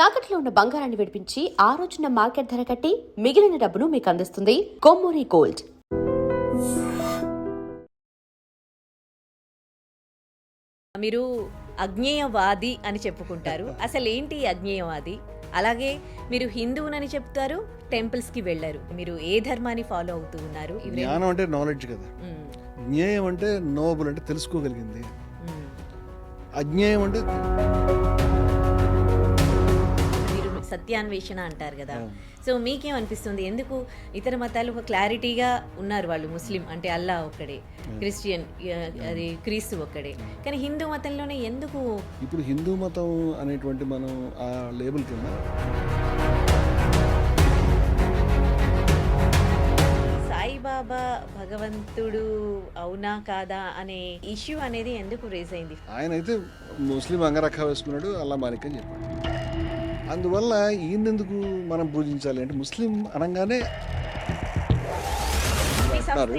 తాకట్లో ఉన్న బంగారాన్ని విడిపించి ఆ రోజున మార్కెట్ ధర కట్టి మిగిలిన డబ్బును మీకు అందిస్తుంది కొమ్మూరి గోల్డ్. మీరు అజ్ఞేయవాది అని చెప్పుకుంటారు. అసలు ఏంటి అజ్ఞేయవాది? అలాగే మీరు హిందువునని చెప్తారు, టెంపుల్స్ కి వెళ్ళారు. మీరు ఏ ధర్మాన్ని ఫాలో అవుతూ ఉన్నారు? జ్ఞానం అంటే నాలెడ్జ్ కదా. జ్ఞేయం అంటే నోబుల్ అంటే తెలుసుకోగలిగింది. అజ్ఞేయం అంటే మీరు సత్యాన్వేషణ అంటారు కదా. సో మీకేమనిపిస్తుంది, ఎందుకు ఇతర మతాలు ఒక క్లారిటీగా ఉన్నారు, వాళ్ళు ముస్లిం అంటే అల్లా ఒక్కడే, క్రిస్టియన్ అది క్రీస్తు ఒక్కడే, కానీ హిందూ మతంలోనే ఎందుకు? ఇప్పుడు హిందూ మతం అనేటువంటి మనం ఆ లేబుల్ కింద సాయిబాబా భగవంతుడు అవునా కాదా అనే ఇష్యూ అనేది ఎందుకు రేజ్ అయింది? ఆయన అయితే ముస్లిం అంగరఖా వేసుకున్నాడు, అల్లా మాలిక్ అని చెప్పాడు. అందువల్ల ఈయనెందుకు మనం పూజించాలి అంటే ముస్లిం అనగానే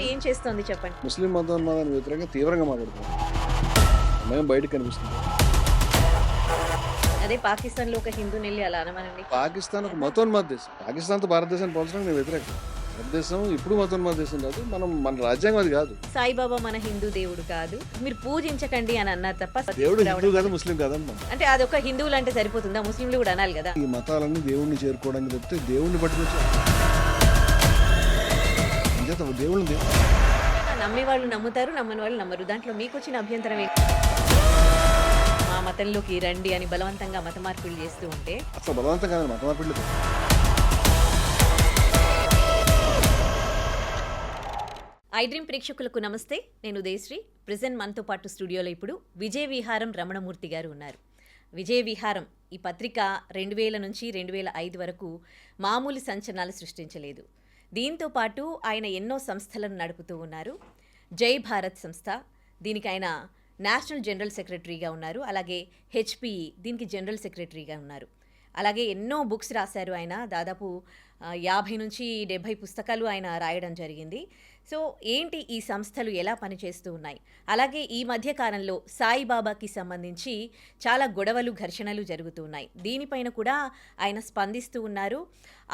ఏం చేస్తుంది చెప్పండి. ముస్లిం మతాన్ని వ్యతిరేకంగా తీవ్రంగా మాట్లాడుతాం, మేము బయటకు కనిపిస్తుంది. అదే పాకిస్తాన్ లో ఒక హిందూ నెల్లి అలా అనమనండి. పాకిస్తాన్ ఒక మతోన్మాద దేశం. పాకిస్తాన్తో భారతదేశాన్ని పోల్చడానికి నేను వ్యతిరేకం. భారతదేశం ఇప్పుడు మతోన్మాద దేశం కాదు, మన రాజ్యాంగం అది కాదు. సాయిబాబా మన హిందూ దేవుడు కాదు, మీరు పూజించకండి అని అన్నారు తప్ప దేవుడు హిందూ కాదు, ముస్లిం కాదమ్మా. అంటే అదొక హిందువులు అంటే సరిపోతుందా? ముస్లింలు కూడా అనాలి కదా. ఈ మతాలన్నీ దేవుడిని చేరుకోవడానికి చెప్తే దేవుడిని పట్టుకొచ్చి దేవుళ్ళని నమ్మే వాళ్ళు నమ్ముతారు, నమ్మని వాళ్ళు నమ్మరు. దాంట్లో మీకు వచ్చిన అభ్యంతరం ఏంటి? మా మతంలోకి రండి అని బలవంతంగా మత మార్పులు చేస్తూ ఉంటే అసలు బలవంతం కాదు, మత మార్పులు. ఐ డ్రీమ్ ప్రేక్షకులకు నమస్తే, నేను ఉదయశ్రీ. ప్రెజెంట్ మనతో పాటు స్టూడియోలో ఇప్పుడు విజయ విహారం రమణమూర్తి గారు ఉన్నారు. విజయ విహారం ఈ పత్రిక 2000 నుంచి 2005 వరకు మామూలు సంచలనాలు సృష్టించలేదు. దీంతో పాటు ఆయన ఎన్నో సంస్థలను నడుపుతూ ఉన్నారు. జై భారత్ సంస్థ, దీనికి ఆయన నేషనల్ జనరల్ సెక్రటరీగా ఉన్నారు. అలాగే హెచ్పిఈ, దీనికి జనరల్ సెక్రటరీగా ఉన్నారు. అలాగే ఎన్నో బుక్స్ రాశారు ఆయన, దాదాపు 50 నుంచి 70 పుస్తకాలు ఆయన రాయడం జరిగింది. సో ఏంటి ఈ సంస్థలు ఎలా పనిచేస్తూ ఉన్నాయి? అలాగే ఈ మధ్య కాలంలో సాయిబాబాకి సంబంధించి చాలా గొడవలు, ఘర్షణలు జరుగుతూ ఉన్నాయి. దీనిపైన కూడా ఆయన స్పందిస్తూ ఉన్నారు,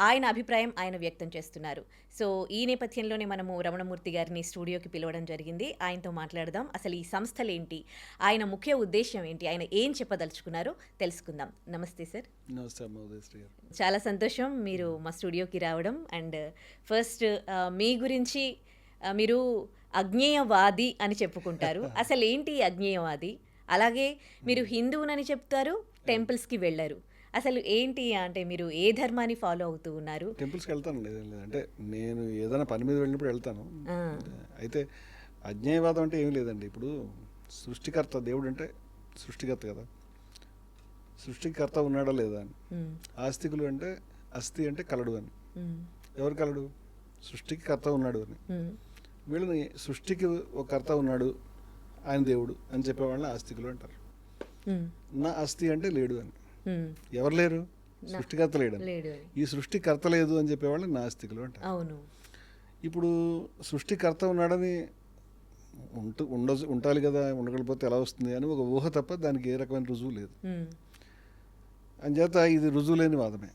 ఆయన అభిప్రాయం ఆయన వ్యక్తం చేస్తున్నారు. సో ఈ నేపథ్యంలోనే మనము రమణమూర్తి గారిని స్టూడియోకి పిలవడం జరిగింది. ఆయనతో మాట్లాడదాం. అసలు ఈ సంస్థలు ఏంటి, ఆయన ముఖ్య ఉద్దేశం ఏంటి, ఆయన ఏం చెప్పదలుచుకున్నారో తెలుసుకుందాం. నమస్తే సార్. నమస్తే. చాలా సంతోషం మీరు మా స్టూడియోకి రావడం. అండ్ ఫస్ట్ మీ గురించి, మీరు అజ్ఞేయవాది అని చెప్పుకుంటారు. అసలు ఏంటి అజ్ఞేయవాది? అలాగే మీరు హిందువునని చెప్తారు, టెంపుల్స్కి వెళ్ళారు. అసలు ఏంటి అంటే మీరు ఏ ధర్మాన్ని ఫాలో అవుతూ ఉన్నారు? టెంపుల్స్కి వెళ్తాను, అంటే నేను ఏదైనా పని మీద వెళ్ళినప్పుడు వెళ్తాను. అయితే అజ్ఞేయవాదం అంటే ఏం లేదండి. ఇప్పుడు సృష్టికర్త, దేవుడు అంటే సృష్టికర్త కదా, సృష్టికర్త ఉన్నాడా లేదా అని. ఆస్తికులు అంటే అస్థి అంటే కలడు అని. ఎవరు కలడు? సృష్టికి కర్త ఉన్నాడు అని. వీళ్ళని సృష్టికి ఒక కర్త ఉన్నాడు, ఆయన దేవుడు అని చెప్పేవాళ్ళని ఆస్తికులు అంటారు. నా అస్థి అంటే లేడు అని. ఎవరు లేరు? సృష్టికర్త లేడు. ఈ సృష్టికర్త లేదు అని చెప్పేవాళ్ళని నాస్తికులు అంటారు. ఇప్పుడు సృష్టికర్త ఉన్నాడని ఉండాలి కదా, ఉండకపోతే ఎలా వస్తుంది అని ఒక ఊహ తప్ప దానికి ఏ రకమైన రుజువు లేదు. అంచేత ఇది రుజువు లేని వాదమే.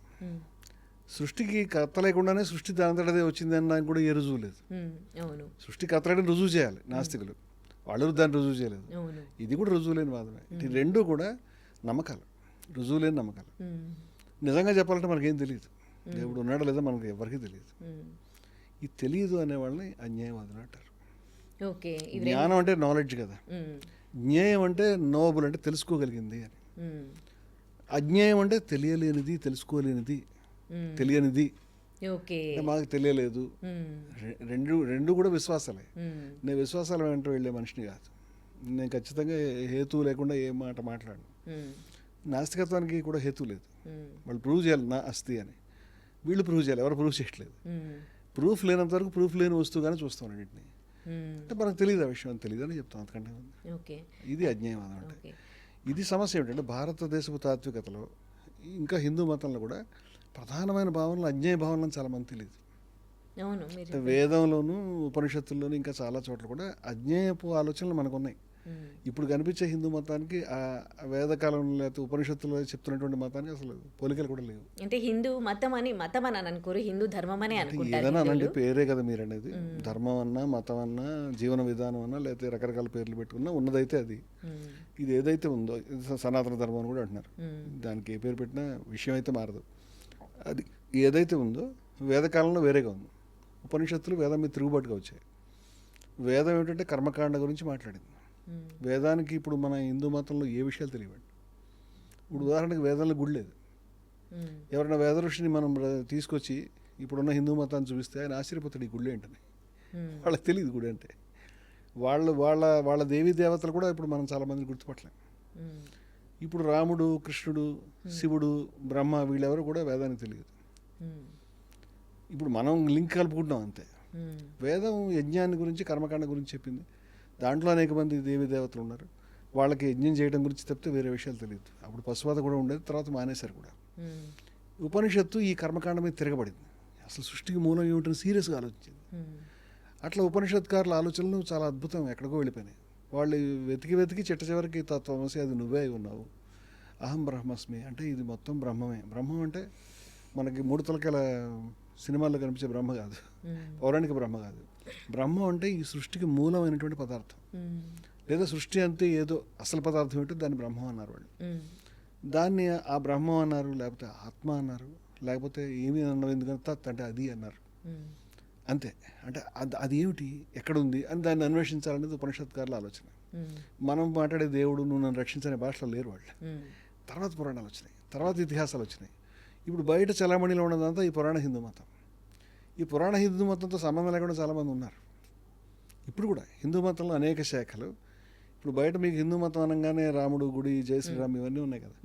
సృష్టికి కర్త లేకుండానే సృష్టి దానంతటదే వచ్చింది అని నాకు కూడా ఏ రుజువు లేదు. సృష్టి కర్తలని రుజువు చేయాలి నాస్తికులు, వాళ్ళు దాన్ని రుజువు చేయలేదు. ఇది కూడా రుజువు లేని వాదమే. ఇది రెండు కూడా నమ్మకాలు, రుజువు లేని నమ్మకాలు. నిజంగా చెప్పాలంటే మనకేం తెలియదు, దేవుడు ఉన్నాడో లేదో మనకు ఎవరికి తెలియదు. ఈ తెలియదు అనే వాళ్ళని అజ్ఞేయవాదులు అంటారు. జ్ఞానం అంటే నాలెడ్జ్ కదా, జ్ఞేయం అంటే నోబుల్ అంటే తెలుసుకోగలిగింది అని. అజ్ఞేయం అంటే తెలియలేనిది, తెలుసుకోలేనిది, తెలియనిది, మాకు తెలియలేదు. రెండు కూడా విశ్వాసాలే. నేను విశ్వాసాల వెంట వెళ్ళే మనిషిని కాదు. నేను ఖచ్చితంగా హేతు లేకుండా ఏ మాట మాట్లాడను. నాస్తికత్వానికి కూడా హేతు లేదు. వాళ్ళు ప్రూవ్ చేయాలి నా అస్థి అని, వీళ్ళు ప్రూవ్ చేయాలి. ఎవరు ప్రూవ్ చేయట్లేదు. ప్రూఫ్ లేనంత వరకు ప్రూఫ్ లేని వస్తువుగానే చూస్తాం అన్నింటినీ. అంటే మనకు తెలియదు, ఆ విషయం తెలియదు అని చెప్తాం. అంతకంటే ఇది అజ్ఞేయవాదం అంటే. ఇది సమస్య ఏమిటంటే భారతదేశపు తాత్వికతలో ఇంకా హిందూ మతంలో కూడా ప్రధానమైన భావనలు అజ్ఞేయ భావనలు చాలా మంది తెలియదు. వేదంలోను ఉపనిషత్తుల్లోనూ ఇంకా చాలా చోట్ల కూడా అజ్ఞేయపు ఆలోచనలు మనకు ఉన్నాయి. ఇప్పుడు కనిపించే హిందూ మతానికి ఆ వేదకాలంలో లేకపోతే ఉపనిషత్తులో చెప్తున్నటువంటి మతానికి అసలు పోలికలు కూడా లేవు. అంటే హిందూ మతం అని అనుకోరు, హిందూ ధర్మం అనే అనుకుంటారు. ఏదైనా అనండి, పేరే కదా మీరు అనేది. ధర్మం అన్నా, మతం అన్నా, జీవన విధానం అన్నా, లేకపోతే రకరకాల పేర్లు పెట్టుకున్నా ఉన్నదైతే అది. ఇది ఏదైతే ఉందో ఇది సనాతన ధర్మం అని కూడా అంటున్నారు. దానికి ఏ పేరు పెట్టినా విషయం అయితే మారదు. అది ఏదైతే ఉందో వేదకాలంలో వేరేగా ఉంది. ఉపనిషత్తులు వేదం మీద తిరుగుబాటుగా వచ్చాయి. వేదం ఏమిటంటే కర్మకాండ గురించి మాట్లాడింది. వేదానికి ఇప్పుడు మన హిందూ మతంలో ఏ విషయాలు తెలియవండి. ఇప్పుడు ఉదాహరణకి వేదంలో గుడి లేదు. ఎవరైనా వేద ఋషిని మనం తీసుకొచ్చి ఇప్పుడున్న హిందూ మతాన్ని చూపిస్తే ఆయన ఆశ్చర్యపోతాడు, ఈ గుడి ఏంటని. వాళ్ళకి తెలియదు గుడి అంటే. వాళ్ళ వాళ్ళ వాళ్ళ దేవీ దేవతలు కూడా ఇప్పుడు మనం చాలామంది గుర్తుపట్టలేం. ఇప్పుడు రాముడు, కృష్ణుడు, శివుడు, బ్రహ్మ వీళ్ళెవరు కూడా వేదానికి తెలియదు. ఇప్పుడు మనం లింక్ కలుపుకుంటున్నాం అంతే. వేదం యజ్ఞాన్ని గురించి, కర్మకాండ గురించి చెప్పింది. దాంట్లో అనేక మంది దేవీ దేవతలు ఉన్నారు. వాళ్ళకి యజ్ఞం చేయడం గురించి తప్పితే వేరే విషయాలు తెలియదు. అప్పుడు పశువత కూడా ఉండేది, తర్వాత మానేశారు కూడా. ఉపనిషత్తు ఈ కర్మకాండ మీద తిరగబడింది. అసలు సృష్టికి మూలం ఏమిటని సీరియస్గా ఆలోచించింది. అట్లా ఉపనిషత్కారుల ఆలోచనలు చాలా అద్భుతం, ఎక్కడికో వెళ్ళిపోయినాయి. వాళ్ళు వెతికి వెతికి చిట్ట చివరికి తత్వమసి అది నువ్వే అయి ఉన్నావు, అహం బ్రహ్మస్మి అంటే ఇది మొత్తం బ్రహ్మమే. బ్రహ్మం అంటే మనకి మూడు తలకాయల సినిమాల్లో కనిపించే బ్రహ్మ కాదు, పౌరాణిక బ్రహ్మ కాదు. బ్రహ్మం అంటే ఈ సృష్టికి మూలమైనటువంటి పదార్థం, లేదా సృష్టి అంతే ఏదో అసలు పదార్థం ఏంటో దాన్ని బ్రహ్మం అన్నారు వాళ్ళు. దాన్ని ఆ బ్రహ్మం అన్నారు, లేకపోతే ఆత్మ అన్నారు, లేకపోతే ఏమీ అన్నారు, ఎందుకంటే తత్ అంటే అది అన్నారు. అంతే. అంటే అది ఏమిటి, ఎక్కడుంది అని దాన్ని అన్వేషించాలనేది ఉపనిషత్కారుల ఆలోచన. మనం మాట్లాడే దేవుడు, నువ్వు నన్ను రక్షించనే భాషలో లేరు వాళ్ళు. తర్వాత పురాణాలు వచ్చినాయి, తర్వాత ఇతిహాసాలు వచ్చినాయి. ఇప్పుడు బయట చలామణిలో ఉన్నదంతా ఈ పురాణ హిందూ మతం. ఈ పురాణ హిందూ మతంతో సంబంధం లేకుండా చాలామంది ఉన్నారు. ఇప్పుడు కూడా హిందూ మతంలో అనేక శాఖలు. ఇప్పుడు బయట మీకు హిందూ మతం అనగానే రాముడు గుడి, జై శ్రీరామ్ ఇవన్నీ ఉన్నాయి కదా.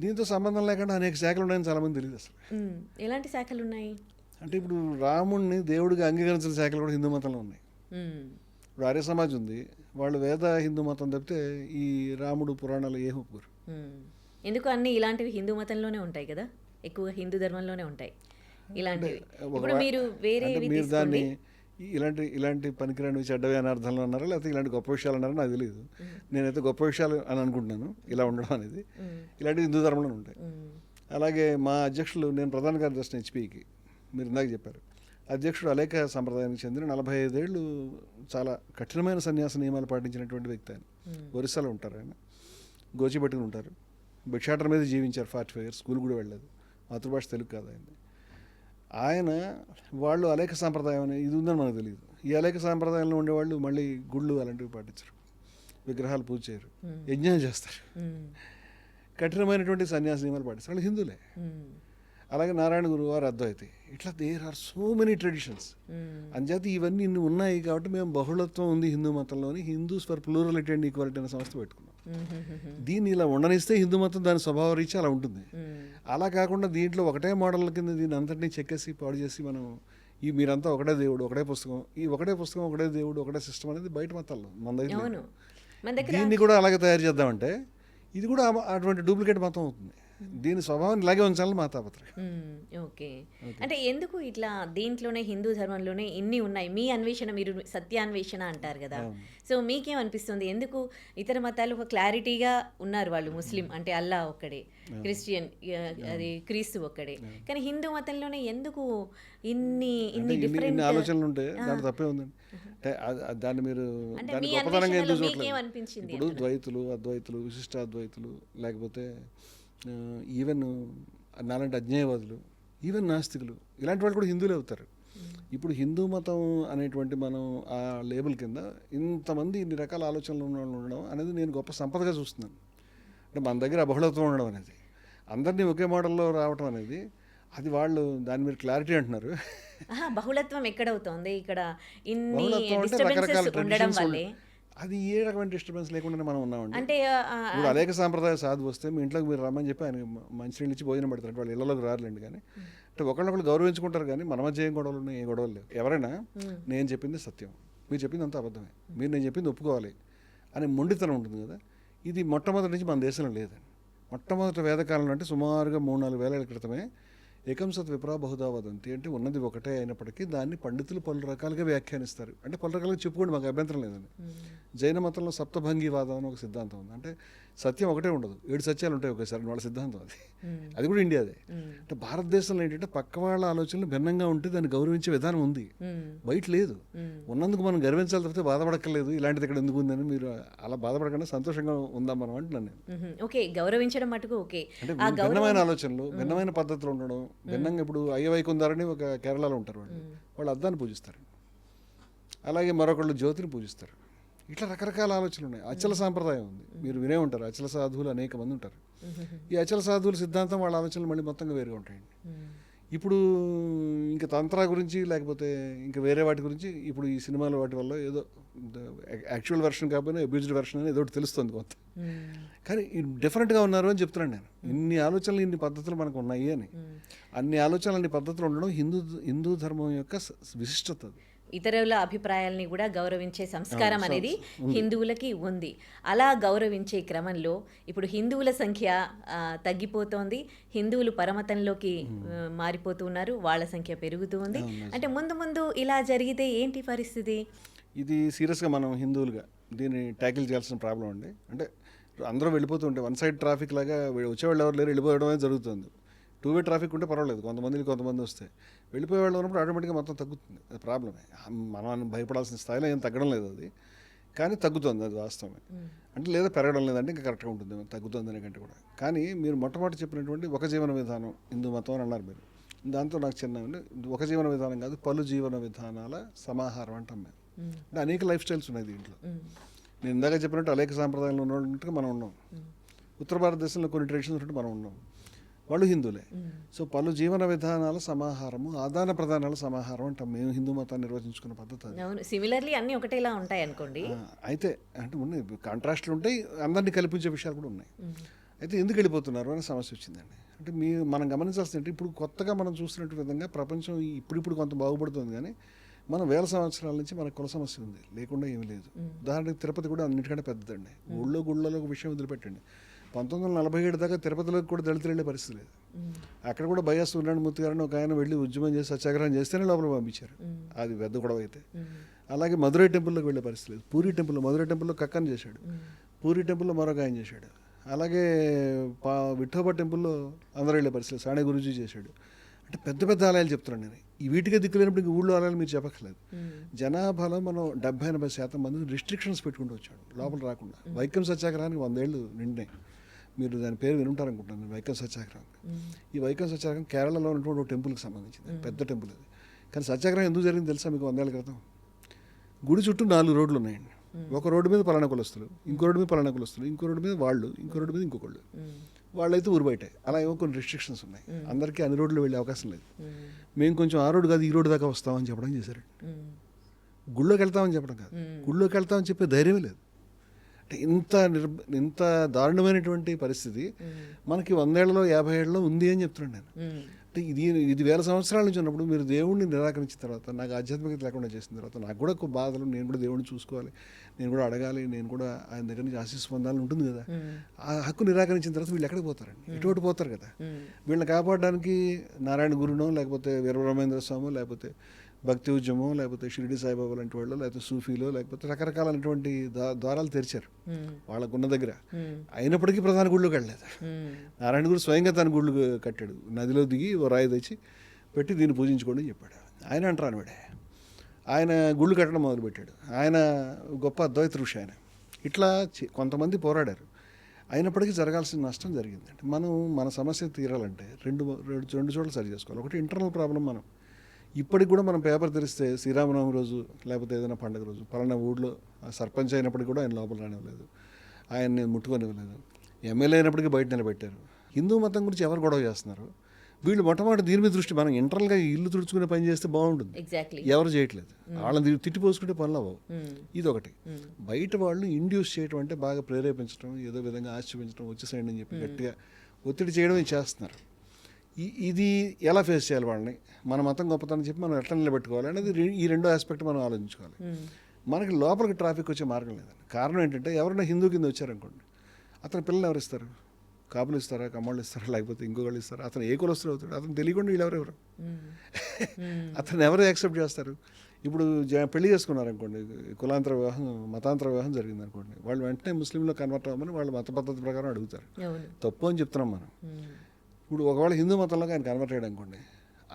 దీంతో సంబంధం లేకుండా అనేక శాఖలు ఉన్నాయని చాలామంది తెలియదు అసలు. ఎలాంటి శాఖలు ఉన్నాయి అంటే ఇప్పుడు రాముడిని దేవుడిగా అంగీకరించిన శాఖలు కూడా హిందూ మతంలో ఉన్నాయి. ఇప్పుడు ఆర్య సమాజ్ ఉంది, వాళ్ళు వేద హిందూ మతం తప్పితే ఈ రాముడు పురాణాలు ఏ ఒప్పుకోరు. ఎందుకు అన్ని ఇలాంటివి హిందూ మతంలోనే ఉంటాయి కదా, ఎక్కువగా హిందూ ధర్మంలోనే ఉంటాయి ఇలాంటివి. ఇప్పుడు మీరు వేరే మీరు దాన్ని ఇలాంటి పనికిరాని చెడ్డవి అని అర్థంలో అన్నారా, లేకపోతే ఇలాంటి గొప్ప విషయాలు అన్నారా నాకు తెలియదు. నేనైతే గొప్ప విషయాలు అని అనుకుంటున్నాను ఇలా ఉండడం అనేది. ఇలాంటివి హిందూ ధర్మంలో ఉంటాయి. అలాగే మా అధ్యక్షులు, నేను ప్రధాన కార్యదర్శి హెచ్పికి, మీరు ఇందాక చెప్పారు, అధ్యక్షుడు అలేఖ సంప్రదాయానికి చెందిన 45 ఏళ్ళు చాలా కఠినమైన సన్యాస నియమాలు పాటించినటువంటి వ్యక్తి. ఆయన ఒరిస్సాలో ఉంటారు. ఆయన గోచి పట్టుకుని ఉంటారు. భిక్షాటన మీద జీవించారు 45 years. స్కూల్ కూడా వెళ్ళలేదు, మాతృభాష తెలుగు కాదు ఆయన. వాళ్ళు అలేఖ సాంప్రదాయం అని ఇది ఉందని మనకు తెలియదు. ఈ అలేఖ సాంప్రదాయంలో ఉండేవాళ్ళు మళ్ళీ గుళ్ళు అలాంటివి పాటించరు, విగ్రహాలు పూజ చేయరు, యజ్ఞం చేస్తారు, కఠినమైనటువంటి సన్యాస నియమాలు పాటిస్తారు. వాళ్ళు హిందువులే. అలాగే నారాయణ గురువు వారు అద్వైతి. ఇట్లా there are so many traditions. అంచేత ఇవన్నీ ఇన్ని ఉన్నాయి కాబట్టి మేము బహుళత్వం ఉంది హిందూ మతంలోని, Hindus for plurality and equality అనే సంస్థ పెట్టుకున్నాం. దీన్ని ఇలా ఉండనిస్తే హిందూ మతం దాని స్వభావ రీత్యా అలా ఉంటుంది. అలా కాకుండా దీంట్లో ఒకటే మోడల్ కింద దీన్ని అంతటినీ చెక్కేసి పాడు చేసి మనం ఈ మీరంతా ఒకటే దేవుడు, ఒకటే పుస్తకం, ఈ ఒకటే పుస్తకం, ఒకటే దేవుడు, ఒకటే సిస్టమ్ అనేది బయట మతాల్లో మన దగ్గర. దీన్ని కూడా అలాగే తయారు చేద్దామంటే ఇది కూడా అటువంటి డూప్లికేట్ మతం అవుతుంది. దీని స్వభావం ఇలాగే ఉంచాలని మా తాపత్రయం. ఓకే. అంటే ఎందుకు ఇట్లా దీంట్లోనే హిందూ ధర్మంలోనే ఇన్ని ఉన్నాయి? మీ అన్వేషణ, మీరు సత్యాన్వేషణ అంటారు కదా, సో మీకేమనిపిస్తుంది? ఎందుకు ఇతర మతాలు ఒక క్లారిటీగా ఉన్నారు, వాళ్ళు ముస్లిం అంటే అల్లా ఒక్కడే, క్రిస్టియన్ అది క్రీస్తు ఒక్కడే, కానీ హిందూ మతంలోనే ఎందుకు ఇన్ని డిఫరెంట్ ఆలోచనలు ఉంటే దాంట్లో తప్పే ఉందండి. దాన్ని మీరు దాన్ని గొప్పతనంగా ఎందుకు చూడలేదు? ఇప్పుడు ద్వైతులు, అద్వైతులు, విశిష్టాద్వైతులు, లేకపోతే ఈవెన్ నాలాంటి అజ్ఞేయవాదులు, ఈవెన్ నాస్తికులు, ఇలాంటి వాళ్ళు కూడా హిందువులే అవుతారు. ఇప్పుడు హిందూ మతం అనేటువంటి మనం ఆ లేబుల్ కింద ఇంతమంది ఇన్ని రకాల ఆలోచనలు ఉండడం అనేది నేను గొప్ప సంపదగా చూస్తున్నాను. అంటే మన దగ్గర బహుళత్వం ఉండడం అనేది, అందరినీ ఒకే మోడల్లో రావటం అనేది, అది వాళ్ళు దాని మీరు క్లారిటీ అంటున్నారు. బహుళత్వం ఎక్కడవుతోంది ఇక్కడ? బహుళత్వం అంటే రకరకాల ట్రెడిషన్స్, అది ఏ రకమైన డిస్టర్బెన్స్ లేకుండానే మనం ఉన్నామండి. అంటే ఇప్పుడు అనేక సాంప్రదాయ సాధు వస్తే మీ ఇంట్లోకి మీరు రమ్మని చెప్పి ఆయన మంచినీళ్ళు ఇచ్చి భోజనం పెడతారు. వాళ్ళు ఇళ్లలోకి రారులేండి, కానీ అంటే ఒకళ్ళొకళ్ళు గౌరవించుకుంటారు. కానీ మన మధ్య ఏం గొడవలు ఉన్నాయి? ఏ గొడవలు లేవు. ఎవరైనా నేను చెప్పింది సత్యం, మీరు చెప్పింది అంతా అబద్ధమే, మీరు నేను చెప్పింది ఒప్పుకోవాలి అనే మొండితనం ఉంటుంది కదా. ఇది మొట్టమొదటి నుంచి మన దేశంలో లేదండి. మొట్టమొదటి వేదకాలంలో అంటే సుమారుగా 3-4 వేల క్రితమే ఏకం సత్ విప్రా బహుదా వదంతి అంటే ఉన్నది ఒకటే అయినప్పటికీ దాన్ని పండితులు పలు రకాలుగా వ్యాఖ్యానిస్తారు. అంటే పలు రకాలుగా చెప్పుకోండి, మాకు అభ్యంతరం లేదని. జైన మతంలో సప్తభంగివాదం అని ఒక సిద్ధాంతం ఉంది. అంటే సత్యం ఒకటే ఉండదు, 7 సత్యాలు ఉంటాయి ఒకేసారి, వాళ్ళ సిద్ధాంతం అది. అది కూడా ఇండియాదే. అంటే భారతదేశంలో ఏంటంటే పక్క వాళ్ళ ఆలోచనలు భిన్నంగా ఉంటే దాన్ని గౌరవించే విధానం ఉంది, బయట లేదు. ఉన్నందుకు మనం గర్వించాలి తప్పితే బాధపడక్కర్లేదు. ఇలాంటిది ఇక్కడ ఎందుకు ఉందని మీరు అలా బాధపడకుండా సంతోషంగా ఉందాం మనం అంటున్నాను నేను. ఓకే, గౌరవించడం మటుకు ఓకే. అంటే భిన్నమైన ఆలోచనలు, భిన్నమైన పద్ధతులు ఉండడం, భిన్నంగా ఇప్పుడు అయ్యవైకుందారని ఒక కేరళలో ఉంటారు, వాళ్ళు అద్దాన్ని పూజిస్తారు, అలాగే మరొకళ్ళు జ్యోతిని పూజిస్తారు. ఇట్లా రకరకాల ఆలోచనలు ఉన్నాయి. అచల సాంప్రదాయం ఉంది, మీరు వినే ఉంటారు. అచల సాధువులు అనేక మంది ఉంటారు. ఈ అచల సాధువుల సిద్ధాంతం, వాళ్ళ ఆలోచనలు మళ్ళీ మొత్తంగా వేరుగా ఉంటాయండి. ఇప్పుడు ఇంకా తంత్రా గురించి లేకపోతే ఇంకా వేరే వాటి గురించి ఇప్పుడు ఈ సినిమాల వాటి వల్ల ఏదో యాక్చువల్ వెర్షన్ కాకపోయినా అబ్యూజ్డ్ వెర్షన్ అని ఏదో ఒకటి తెలుస్తుంది కొంత. కానీ డిఫరెంట్గా ఉన్నారు అని చెప్తున్నాను నేను. ఇన్ని ఆలోచనలు, ఇన్ని పద్ధతులు మనకు ఉన్నాయి అని. అన్ని ఆలోచనలు, అన్ని పద్ధతులు ఉండడం హిందూ ధర్మం యొక్క విశిష్టత. అది ఇతరుల అభిప్రాయాల్ని కూడా గౌరవించే సంస్కారం అనేది హిందువులకి ఉంది. అలా గౌరవించే క్రమంలో ఇప్పుడు హిందువుల సంఖ్య తగ్గిపోతోంది, హిందువులు పరమతంలోకి మారిపోతున్నారు, వాళ్ళ సంఖ్య పెరుగుతూ ఉంది. అంటే ముందు ముందు ఇలా జరిగితే ఏంటి పరిస్థితి? ఇది సీరియస్గా మనం హిందువులుగా దీన్ని ట్యాకిల్ చేయాల్సిన ప్రాబ్లం అండి. అంటే అందరూ వెళ్ళిపోతూ ఉంటే వన్ సైడ్ ట్రాఫిక్ లాగా వచ్చేవాళ్ళు ఎవరు లేరు, వెళ్ళిపోవడం అనేది జరుగుతుంది. 2-వే ట్రాఫిక్ ఉంటే పర్వాలేదు, కొంతమంది వస్తే వెళ్ళిపోయే వాళ్ళు ఉన్నప్పుడు ఆటోమేటిక్గా మొత్తం తగ్గుతుంది. అది ప్రాబ్లమే. మనం భయపడాల్సిన స్థాయిలో ఏం తగ్గడం లేదు అది, కానీ తగ్గుతుంది, అది వాస్తవమే. అంటే లేదా పెరగడం లేదంటే ఇంకా కరెక్ట్గా ఉంటుంది, తగ్గుతుంది అనే కంటే కూడా. కానీ మీరు మొట్టమొదటి చెప్పినటువంటి ఒక జీవన విధానం హిందూ మతం అని అన్నారు మీరు. దాంతో నాకు చిన్న ఒక జీవన విధానం కాదు, పలు జీవన విధానాల సమాహారం అంటాం మేము. అంటే అనేక లైఫ్ స్టైల్స్ ఉన్నాయి దీంట్లో. నేను ఇందాక చెప్పినట్టు అనేక సాంప్రదాయాలు ఉన్నట్టుగా మనం ఉన్నాం. ఉత్తర భారతదేశంలో కొన్ని ట్రెడిషన్స్ ఉన్నట్టు మనం ఉన్నాం, వాళ్ళు హిందువులే. సో పలు జీవన విధానాల సమాహారము, ఆదాన ప్రదానాల సమాహారం అంటాం మేము హిందూ మతాన్ని నిర్వచించుకున్న పద్ధతి. సిమిలర్లీ అన్ని ఒకటేలా ఉంటాయి అనుకోండి. అయితే అంటే ఉన్నాయి కాంట్రాస్ట్లు ఉంటాయి, అందరినీ కల్పించే విషయాలు కూడా ఉన్నాయి. అయితే ఎందుకు వెళ్ళిపోతున్నారు అనే సమస్య వచ్చిందండి. అంటే మనం గమనించాల్సిందంటే ఇప్పుడు కొత్తగా మనం చూస్తున్నట్టు విధంగా ప్రపంచం ఇప్పుడు కొంత బాగుపడుతుంది, కానీ మనం వేల సంవత్సరాల నుంచి మనకు కుల సమస్య ఉంది, లేకుండా ఏమీ లేదు. ఉదాహరణకి తిరుపతి కూడా అన్నిటికంటే పెద్దదండి. గుళ్ళలో ఒక విషయం వదిలిపెట్టండి, 1947 దాకా తిరుపతిలోకి కూడా దళితులు వెళ్ళే పరిస్థితి లేదు. అక్కడ కూడా బయ్యా సూర్యనారాయణమూర్తి గారిని ఒక ఆయన వెళ్ళి ఉద్యమం చేసి సత్యాగ్రహం చేస్తేనే లోపల పంపించారు. అది పెద్ద గొడవ అయితే. అలాగే మధురై టెంపుల్లోకి వెళ్ళే పరిస్థితి లేదు. మధురై టెంపుల్లో కక్కని చేశాడు, పూరి టెంపుల్లో మరొక ఆయన చేశాడు. అలాగే విఠోబా టెంపుల్లో అందరూ వెళ్ళే పరిస్థితి, సాణే గురూజీ చేశాడు. అంటే పెద్ద పెద్ద ఆలయాలు చెప్తున్నాను నేను. ఈ వీటికే దిక్కులేనప్పుడు ఇంక ఊళ్ళో ఆలయాలు మీరు చెప్పక్కర్లేదు. జనాభాలో మనం 70-80% మంది రిస్ట్రిక్షన్స్ పెట్టుకుంటూ వచ్చాడు లోపల రాకుండా. వైకం సత్యాగ్రహానికి 100 ఏళ్ళు నిండినాయి. మీరు దాని పేరు వినుంటారనుకుంటున్నాను, వైకం సత్యాగ్రహం. ఈ వైకం సత్యాగ్రహం కేరళలో ఉన్నటువంటి ఒక టెంపుల్కి సంబంధించింది, పెద్ద టెంపుల్ అది. కానీ సత్యాగ్రహం ఎందుకు జరిగింది తెలుసా మీకు? 100 ఏళ్ళ క్రితం గుడి చుట్టూ 4 రోడ్లు ఉన్నాయండి. ఒక రోడ్డు మీద పలానా కులస్తులు, ఇంకో రోడ్డు మీద పలానా కులస్తులు, ఇంకో రోడ్డు మీద వాళ్ళు, ఇంకో రోడ్డు మీద ఇంకొకళ్ళు, వాళ్ళైతే ఊరు బయటే. అలా ఏమో కొన్ని రిస్ట్రిక్షన్స్ ఉన్నాయి. అందరికీ అన్ని రోడ్లు వెళ్ళే అవకాశం లేదు. మేము కొంచెం ఆ రోడ్డు కాదు ఈ రోడ్డు దాకా వస్తామని చెప్పడం చేశారు. గుళ్ళోకి వెళ్తామని చెప్పడం కాదు, గుళ్ళోకి వెళ్తామని చెప్పే ధైర్యమే లేదు. అంటే ఇంత దారుణమైనటువంటి పరిస్థితి మనకి 100 ఏళ్లలో 50 ఏళ్లలో ఉంది అని చెప్తున్నాను నేను. అంటే ఇది వేల సంవత్సరాల నుంచి ఉన్నప్పుడు మీరు దేవుడిని నిరాకరించిన తర్వాత, నాకు ఆధ్యాత్మికత లేకుండా చేసిన తర్వాత, నాకు కూడా ఒక బాధలు, నేను కూడా దేవుడిని చూసుకోవాలి, నేను కూడా అడగాలి, నేను కూడా ఆయన దగ్గర నుంచి ఆశీస్సు పొందాలని ఉంటుంది కదా. ఆ హక్కు నిరాకరించిన తర్వాత వీళ్ళు ఎక్కడికి పోతారండి? ఇటువంటి పోతారు కదా. వీళ్ళని కాపాడడానికి నారాయణ గురునో, లేకపోతే వీరబ్రహ్మేంద్ర స్వామి, లేకపోతే భక్తి ఉద్యమం, లేకపోతే షిరిడి సాయిబాబా లాంటి వాళ్ళు, లేకపోతే సూఫీలో, లేకపోతే రకరకాలైనటువంటి ద్వారాలు తెరిచారు వాళ్ళకున్న దగ్గర. అయినప్పటికీ ప్రధాన గుళ్ళోకి వెళ్ళలేదు. నారాయణ గురు స్వయంగా తన గుళ్ళు కట్టాడు, నదిలో దిగి ఓ రాయి తెచ్చి పెట్టి దీన్ని పూజించుకోండి అని చెప్పాడు. ఆయన అంటారు వాడే, ఆయన గుళ్ళు కట్టడం మొదలుపెట్టాడు. ఆయన గొప్ప అద్వైత ఋషి ఆయన. ఇట్లా కొంతమంది పోరాడారు, అయినప్పటికీ జరగాల్సిన నష్టం జరిగిందండి. మన సమస్య తీరాలంటే రెండు చోట్ల సరి చేసుకోవాలి. ఒకటి ఇంటర్నల్ ప్రాబ్లం. మనం ఇప్పటికి కూడా మనం పేపర్ తెరిస్తే శ్రీరామనవమి రోజు లేకపోతే ఏదైనా పండుగ రోజు పలానా ఊళ్ళో సర్పంచ్ అయినప్పటికీ కూడా ఆయన లోపల రానివ్వలేదు, ఆయన్ని ముట్టుకొనివ్వలేదు, ఎమ్మెల్యే అయినప్పటికీ బయట నిలబెట్టారు. హిందూ మతం గురించి ఎవరు గొడవ చేస్తున్నారు? వీళ్ళు మొట్టమొదటి దీని మీద దృష్టి, మనం ఇంటర్నల్గా ఇల్లు తుడుచుకునే పని చేస్తే బాగుంటుంది, ఎవరు చేయట్లేదు. వాళ్ళని తిట్టిపోసుకుంటే పనులు అవ్వవు. ఇది ఒకటి. బయట వాళ్ళు ఇండ్యూస్ చేయడం అంటే బాగా ప్రేరేపించడం, ఏదో విధంగా ఆశ్చర్యించడం, వచ్చేసేయండి అని చెప్పి గట్టిగా ఒత్తిడి చేయడం చేస్తున్నారు. ఇది ఎలా ఫేస్ చేయాలి వాళ్ళని? మన మతం గొప్పతనం చెప్పి మనం ఎట్లా నిలబెట్టుకోవాలి అనేది ఈ రెండో ఆస్పెక్ట్ మనం ఆలోచించుకోవాలి. మనకి లోపలికి ట్రాఫిక్ వచ్చే మార్గం లేదండి. కారణం ఏంటంటే ఎవరైనా హిందూ కింద వచ్చారనుకోండి, అతని పిల్లలు ఎవరు ఇస్తారు? కాపులు ఇస్తారా, కమ్మాళ్ళు ఇస్తారా, లేకపోతే ఇంకొకళ్ళు ఇస్తారా, అతను ఏ కులస్తులు అవుతాడు, అతను తెలియకుండా వీళ్ళు ఎవరెవరు అతను ఎవరు యాక్సెప్ట్ చేస్తారు. ఇప్పుడు పెళ్లి చేసుకున్నారు అనుకోండి, కులాంతర వివాహం, మతాంతర వివాహం జరిగింది అనుకోండి, వాళ్ళు వెంటనే ముస్లింలో కన్వర్ట్ అవ్వమని వాళ్ళు మత పద్ధతి ప్రకారం అడుగుతారు. తప్పు అని చెప్తున్నాం మనం. ఇప్పుడు ఒకవేళ హిందూ మతంలోకి ఆయన కన్వర్ట్ అయ్యాడు అనుకోండి,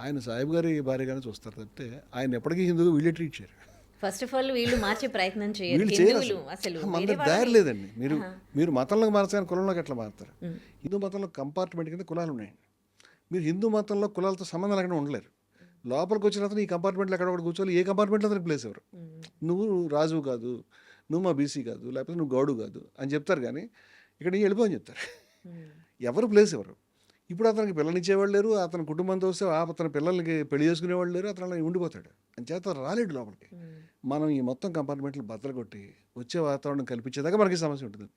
ఆయన సాహిబ్ గారి భార్యగానే చూస్తారు తప్పితే ఆయన ఎప్పటికీ హిందువుగా వీళ్ళే ట్రీట్ చేయరు. ఫస్ట్ ఆఫ్ ఆల్ వీళ్ళు మార్చే ప్రయత్నం చేయరు. వీళ్ళు చేయరు అసలు. మన దారి లేదండి. మీరు మతంలోకి మార్చాలని కులంలోకి ఎట్లా మారుతారు? హిందూ మతంలో కంపార్ట్మెంట్ కింద కులాలు ఉన్నాయండి. మీరు హిందూ మతంలో కులాలతో సంబంధం లేకుండా ఉండలేరు. లోపలికి వచ్చిన తర్వాత ఈ కంపార్ట్మెంట్లో ఎక్కడ ఒకటి కూర్చోవాలి, ఏ కంపార్ట్మెంట్లో అతనికి ప్లేస్ ఎవరు, నువ్వు రాజు కాదు, నువ్వు మా బీసీ కాదు, లేకపోతే నువ్వు గౌడు కాదు అని చెప్తారు. కానీ ఇక్కడ వెళ్ళిపోని చెప్తారు. ఎవరు ప్లేస్ ఎవరు? ఇప్పుడు అతనికి పిల్లనిచ్చేవాళ్ళు లేరు, అతని కుటుంబంతో వస్తే అతని పిల్లలకి పెళ్లి చేసుకునేవాళ్ళు లేరు, అతను అలా ఉండిపోతాడు. అని చేత రాలేడు లోపలికి. మనం ఈ మొత్తం కంపార్ట్మెంట్లు బద్దలు కొట్టి వచ్చే వాతావరణం కల్పించేదాకా మనకి సమస్య ఉంటుంది.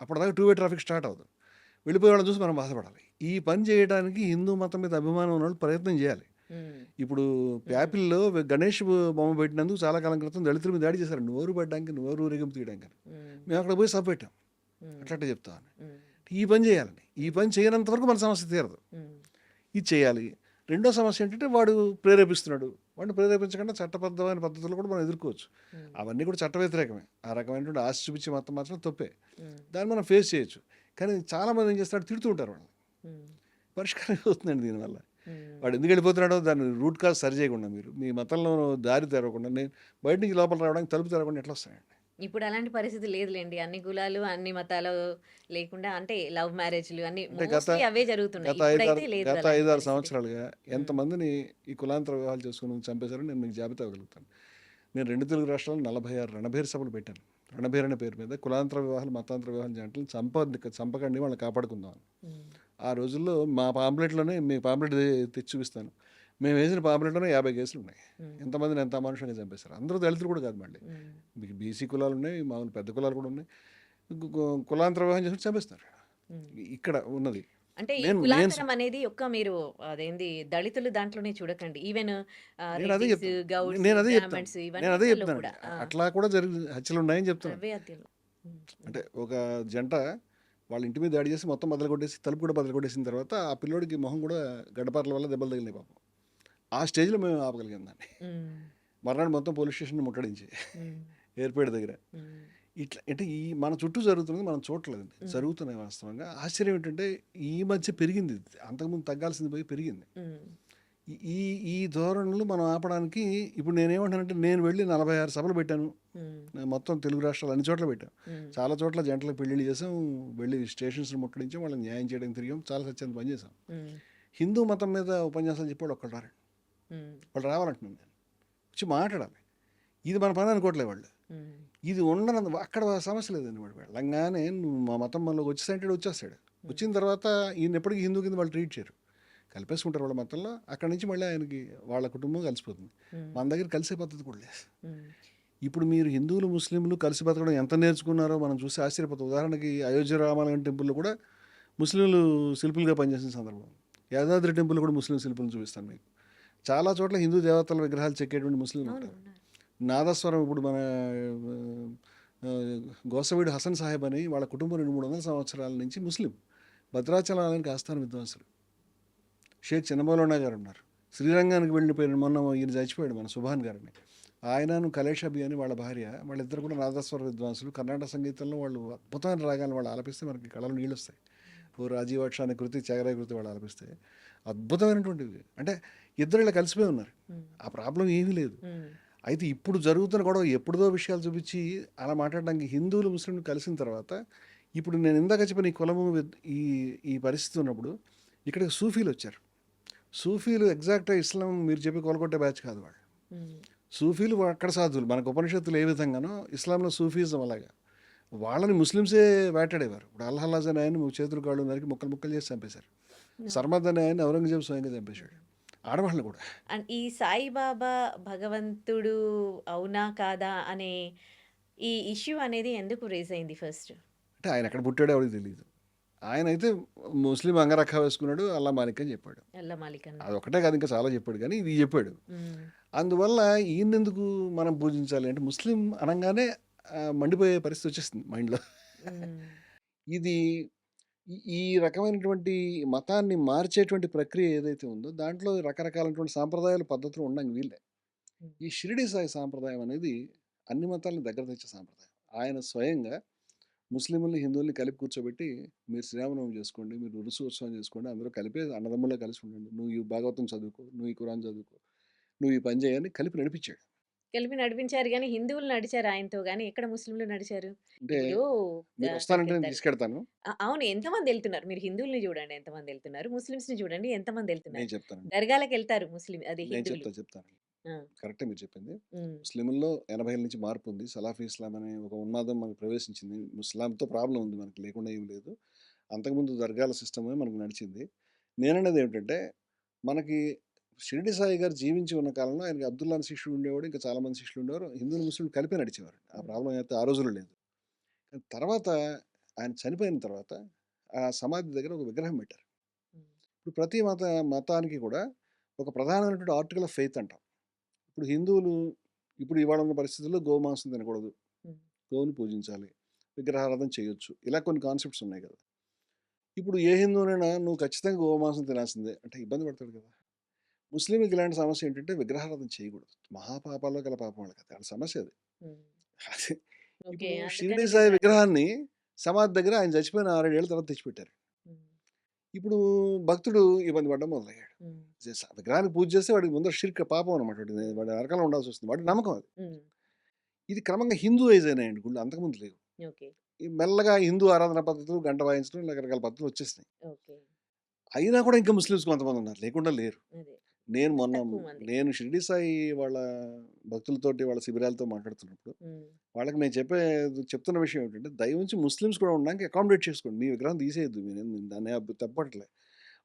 అప్పటిదాకా 2-way ట్రాఫిక్ స్టార్ట్ అవుతుంది. వెళ్ళిపోయే వాళ్ళని చూసి మనం బాధపడాలి. ఈ పని చేయడానికి హిందూ మతం మీద అభిమానం ఉన్న వాళ్ళు ప్రయత్నం చేయాలి. ఇప్పుడు ప్యాపిల్లో గణేష్ బొమ్మ పెట్టినందుకు చాలా కాలం క్రితం దళితుల మీద దాడి చేశారు, నోరు పెట్టడానికి, నోరు ఊరేగింపు తీయడానికి. మేము అక్కడ పోయి సభ పెట్టాం. అట్లా చెప్తామని ఈ పని చేయాలని. ఈ పని చేయనంత వరకు మన సమస్య తీరదు. ఇది చేయాలి. రెండో సమస్య ఏంటంటే వాడు ప్రేరేపిస్తున్నాడు. వాడిని ప్రేరేపించకుండా చట్టబద్ధమైన పద్ధతులు కూడా మనం ఎదుర్కోవచ్చు. అవన్నీ కూడా చట్ట వ్యతిరేకమే. ఆ రకమైనటువంటి ఆశ చూపించి మొత్తం మాత్రం తప్పే. దాన్ని మనం ఫేస్ చేయొచ్చు. కానీ చాలామంది ఏం చేస్తాడు, తిడుతూ ఉంటారు వాళ్ళని. పరిష్కారం అవుతుందండి దీనివల్ల. వాడు ఎందుకు వెళ్ళిపోతున్నాడో దాన్ని రూట్ కాజ్ సరి చేయకుండా, మీరు మీ మతంలో దారి తెరవకుండా, నేను బయట నుంచి లోపల రావడానికి తలుపు తెరవకుండా ఎట్లా వస్తాయండి? ఇప్పుడు అలాంటి పరిస్థితి లేదులేండి. అన్ని కులాలు, అన్ని మతాలు లేకుండా, అంటే లవ్ మ్యారేజ్లు అన్ని మోస్ట్లీ అవే జరుగుతున్నాయి. ఇప్పుడైతే లేదు. గత 5-6 సంవత్సరాలుగా ఎంతమందిని ఈ కులాంతర వివాహాలు చేసుకుని చంపేశారని నేను మీకు జాబితా ఇవ్వగలుగుతాను. నేను 2 తెలుగు రాష్ట్రాల్లో 46 రణబేర్ సభలు పెట్టాను. రణబేర్ అనే పేరు మీద కులాంతర వివాహాలు, మతాంతర వివాహాలు జంటలు చంపకండి, వాళ్ళని కాపాడుకుందాం. ఆ రోజుల్లో మా పాంప్లెట్లోనే, మీ పాంప్లెట్ తెచ్చి చూపిస్తాను, మేము వేసిన పాంప్లెట్లోనే 50 కేసులు ఉన్నాయి. ఎంతమందిని ఎంత అమానుషంగా చంపేశారు. అందరూ దళితులు కూడా కాదు, మళ్ళీ మీకు బీసీ కులాలు ఉన్నాయి, మామూలు పెద్ద కులాలు కూడా ఉన్నాయి. కులాంతర వివాహం చేసి చంపేస్తారు. ఇక్కడ ఉన్నది అంటే ఈ కులాంతరం అనేది ఒక్క మీరు అదేంది దళితులు దాంట్లోనే చూడకండి. ఈవెన్ నేను అదే చెప్తాను. అట్లా కూడా హత్యలు ఉన్నాయని చెప్తాను. అంటే ఒక జంట వాళ్ళ ఇంటి మీద దాడి చేసి మొత్తం బద్దలు కొట్టేసి, తలుపు కూడా బద్దలు కొట్టేసిన తర్వాత ఆ పిల్లోడికి మొహం కూడా గడ్డపారల వల్ల దెబ్బలు తగిలినాయి పాపం. ఆ స్టేజ్లో మేము ఆపగలిగాం దాన్ని. మర్నాడు మొత్తం పోలీస్ స్టేషన్ ముట్టడించి ఎయిర్పోర్ట్ దగ్గర. ఇట్లా అంటే ఈ మన చుట్టూ జరుగుతున్నది మనం చూడలేదండి, జరుగుతున్నాయి వాస్తవంగా. ఆశ్చర్యం ఏంటంటే ఈ మధ్య పెరిగింది, అంతకుముందు తగ్గాల్సింది పోయి పెరిగింది. ఈ ధోరణులు మనం ఆపడానికి ఇప్పుడు నేనేమంటానంటే, నేను వెళ్ళి 46 సభలు పెట్టాను. మొత్తం తెలుగు రాష్ట్రాలు అన్ని చోట్ల పెట్టాం. చాలా చోట్ల జంటలకు పెళ్ళిళ్ళు చేసాం, వెళ్ళి స్టేషన్స్ ముట్టడించాం, వాళ్ళని న్యాయం చేయడానికి తిరిగాం, చాలా సత్యాన్ని పనిచేసాం. హిందూ మతం మీద ఉపన్యాసాలు చెప్పాడు ఒక్కడు రారండి. వాళ్ళు రావాలంటున్నాను నేను, వచ్చి మాట్లాడాలి. ఇది మన పని అనుకోవట్లే వాళ్ళు. ఇది ఉండనందు అక్కడ సమస్య లేదండి. వాడు వెళ్ళంగానే నువ్వు మా మతం మనలోకి వచ్చేసంటే వచ్చేస్తాడు. వచ్చిన తర్వాత ఈయన ఎప్పటికీ హిందూ కింద వాళ్ళు ట్రీట్ చేయరు, కలిపేసుకుంటారు వాళ్ళ మతంలో. అక్కడి నుంచి మళ్ళీ ఆయనకి వాళ్ళ కుటుంబం కలిసిపోతుంది. మన దగ్గర కలిసే పద్ధతి కూడా లేదు. ఇప్పుడు మీరు హిందువులు ముస్లింలు కలిసి బతకడం ఎంత నేర్చుకున్నారో మనం చూసి ఆశ్చర్యపోతాం. ఉదాహరణకి అయోధ్య రామాలయం టెంపుల్లో కూడా ముస్లింలు శిల్పులుగా పనిచేసిన సందర్భం. యాదాద్రి టెంపుల్ కూడా ముస్లిం శిల్పులను చూపిస్తాను మీకు. చాలా చోట్ల హిందూ దేవతల విగ్రహాలు చెక్కేటువంటి ముస్లింలు ఉంటారు. నాదస్వరం ఇప్పుడు మన గోసవీడు హసన్ సాహెబ్ అని వాళ్ళ కుటుంబం 200-300 సంవత్సరాల నుంచి ముస్లిం. భద్రాచలానికి ఆస్థాన విద్వాంసులు. షేక్ చిన్నమౌలానా గారు ఉన్నారు. శ్రీరంగానికి వెళ్ళిపోయిన మొన్న ఈయన చచ్చిపోయాడు, మన సుభాన్ గారిని. ఆయనను కలేషాబి అని వాళ్ళ భార్య, వాళ్ళిద్దరు కూడా నాదస్వర విద్వాంసులు. కర్ణాటక సంగీతంలో వాళ్ళు అద్భుతమైన రాగాలను వాళ్ళు ఆలపిస్తే మనకి కళలు నీళ్ళు వస్తాయి. ఓ రాజీవాక్ష అనే కృతి, త్యాగరాయ కృతి వాళ్ళు ఆలపిస్తే అద్భుతమైనటువంటివి. అంటే ఇద్దరు ఇలా కలిసిపోయి ఉన్నారు. ఆ ప్రాబ్లం ఏమీ లేదు. అయితే ఇప్పుడు జరుగుతున్న గొడవ ఎప్పుడుదో విషయాలు చూపించి అలా మాట్లాడడానికి, హిందువులు ముస్లింలు కలిసిన తర్వాత ఇప్పుడు నేను ఇందాక చెప్పిన ఈ కులము ఈ పరిస్థితి ఉన్నప్పుడు ఇక్కడికి సూఫీలు వచ్చారు. సూఫీలు ఎగ్జాక్ట్గా ఇస్లాం మీరు చెప్పి కొలగొట్టే బ్యాచ్ కాదు వాళ్ళు. సూఫీలు అక్కడ సాధువులు. మనకు ఉపనిషత్తులు ఏ విధంగానో ఇస్లాంలో సూఫీజం అలాగా. వాళ్ళని ముస్లిమ్సే వేటాడేవారు. ఇప్పుడు అల్హల్లాజ్ అనే ఆయన చేతులు కాళ్ళు నరికి ముక్కలు చేసి చంపేశారు. సర్మద్ అనే ఆయన ఔరంగజేబు స్వయంగా చంపేశాడు. ఆడవాళ్ళని కూడా. అండ్ ఈ సాయిబాబా భగవంతుడు అవునా కాదా అనే ఈ ఇష్యూ అనేది ఎందుకు రేజ్ అయింది ఫస్ట్? అంటే ఆయన ఎక్కడ పుట్టాడో ఎవరికి తెలియదు. ఆయన అయితే ముస్లిం అంగరఖా వేసుకున్నాడు, అల్లా మాలిక్ అని చెప్పాడు. అది ఒకటే కాదు, ఇంకా చాలా చెప్పాడు, కానీ ఇది చెప్పాడు. అందువల్ల ఈయనెందుకు మనం పూజించాలి అంటే, ముస్లిం అనగానే మండిపోయే పరిస్థితి వచ్చేస్తుంది మైండ్లో. ఇది ఈ రకమైనటువంటి మతాన్ని మార్చేటువంటి ప్రక్రియ ఏదైతే ఉందో దాంట్లో రకరకాలైనటువంటి సాంప్రదాయాలు పద్ధతులు ఉండడానికి వీళ్ళే. ఈ షిరిడి సాయి సాంప్రదాయం అనేది అన్ని మతాలను దగ్గర తెచ్చే సాంప్రదాయం. ఆయన స్వయంగా ముస్లింలని హిందువుల్ని కలిపి కూర్చోబెట్టి మీరు శ్రీరామనవమి చేసుకోండి, మీరు ఉరుసు ఉత్సవం చేసుకోండి, అందరూ కలిపి అన్నదమ్ముల్లో కలిసి ఉండండి, నువ్వు ఈ భాగవతం చదువుకో, నువ్వు ఈ ఖురాన్ చదువుకో, నువ్వు ఈ పని చేయని కలిపి నడిపించాడు. కలిపి నడిపించారు గానీ, హిందువులు నడిచారు ఆయనతో గానీ, ఎక్కడ ముస్లింలు నడిచారు? అంటే ఇప్పుడు మీరు వస్తానంటే నేను దర్ తీసుకెడతాను. అవును. ఎంతమందెళ్తున్నారు? మీరు హిందువుల్ని జూడండి ఎంతమందెళ్తున్నారు. ముస్లిమ్స్‌ని జూడండి ఎంతమందెళ్తున్నారు. నేను చెప్తానండి. దర్గాలకెళ్తారు అది నేను హిందువులు. చెప్తాను. ఆ! కరెక్టే మీరు చెప్పింది. హ్మ్. ముస్లింల్లో 80 నుంచి మార్పు ఉంది. సలాఫీ ఇస్లాం అనే ఒక ఉన్మాదం మనకు ప్రవేశించింది. ఇస్లాంతో ప్రాబ్లం ఉంది మనకి, లేకుండా ఏమి లేదు. అంతకుముందు దర్గాల సిస్టమే మనకు నడిచింది. నేననేది ఏమిటంటే, మనకి షిరిడి సాయి గారు జీవించి ఉన్న కాలంలో ఆయనకి అబ్దుల్లా అని శిష్యుడు ఉండేవాడు. ఇంకా చాలామంది శిష్యులు ఉండేవారు. హిందువులు, ముస్లింలు కలిపే నడిచేవారు. ఆ ప్రాబ్లం అయితే ఆ రోజుల్లో లేదు. కానీ తర్వాత ఆయన చనిపోయిన తర్వాత ఆ సమాధి దగ్గర ఒక విగ్రహం పెట్టారు. హ్మ్. ఇప్పుడు ప్రతి మతానికి కూడా ఒక ప్రధానమైనటువంటి ఆర్టికల్ ఆఫ్ ఫెయిత్ అంటాం. ఇప్పుడు హిందువులు ఇప్పుడు ఇవాళ ఉన్న పరిస్థితుల్లో గోమాంసం తినకూడదు, హ్మ్. గోవును పూజించాలి, విగ్రహారాధన చేయొచ్చు, ఇలా కొన్ని కాన్సెప్ట్స్ ఉన్నాయి కదా. ఇప్పుడు ఏ హిందువునైనా నువ్వు ఖచ్చితంగా గోమాంసం తినాల్సిందే అంటే ఇబ్బంది పడతాడు కదా. ముస్లింలకు ఇలాంటి సమస్య ఏంటంటే విగ్రహారాధన చేయకూడదు, మహాపాపాల్లో గల పాపం వాళ్ళకి, అది వాళ్ళ సమస్య అది. హ్మ్. అది ఓకే. ఇప్పుడు షిరిడి అందుకని సాయి మీరు విగ్రహాన్ని సమాధి దగ్గర ఆయన చచ్చిపోయిన 6-7 ఏళ్ళ తర్వాత తెచ్చిపెట్టారు. హ్మ్. ఇప్పుడు భక్తుడు ఇబ్బంది పడడం మొదలయ్యాడు. హ్మ్. విగ్రహానికి పూజ చేస్తే వాడికి ముందర షిర్క్ పాపం అనమాట, వాడి నరకంలో ఉండాల్సి వస్తుంది, వాడి నమ్మకం అది. హ్మ్. ఇది క్రమంగా హిందూయిజ్ అయినాయండి గుళ్ళు, అంతకుముందు లేవు. ఓకే. ఈ మెల్లగా హిందూ ఆరాధన పద్ధతులు, గంట వాయించడం, రకరకాల పద్ధతులు వచ్చేసినాయి. ఓకే. అయినా కూడా ఇంకా ముస్లిమ్స్ కొంతమంది ఉన్నారు, లేకుండా లేరు. అదే. నేను మొన్న తక్కువ మంది. నేను షిరిడి సాయి వాళ్ళ భక్తులతోటి, వాళ్ళ శిబిరాలతో మాట్లాడుతున్నప్పుడు హ్మ్. వాళ్ళకి నేను చెప్తున్న విషయం ఏంటంటే, దయవుంచి ముస్లిమ్స్ కూడా ఉండడానికి అకామిడేట్ చేసుకోండి, మీ విగ్రహం తీసేయద్దు, నేను దాన్ని తప్పట్లే.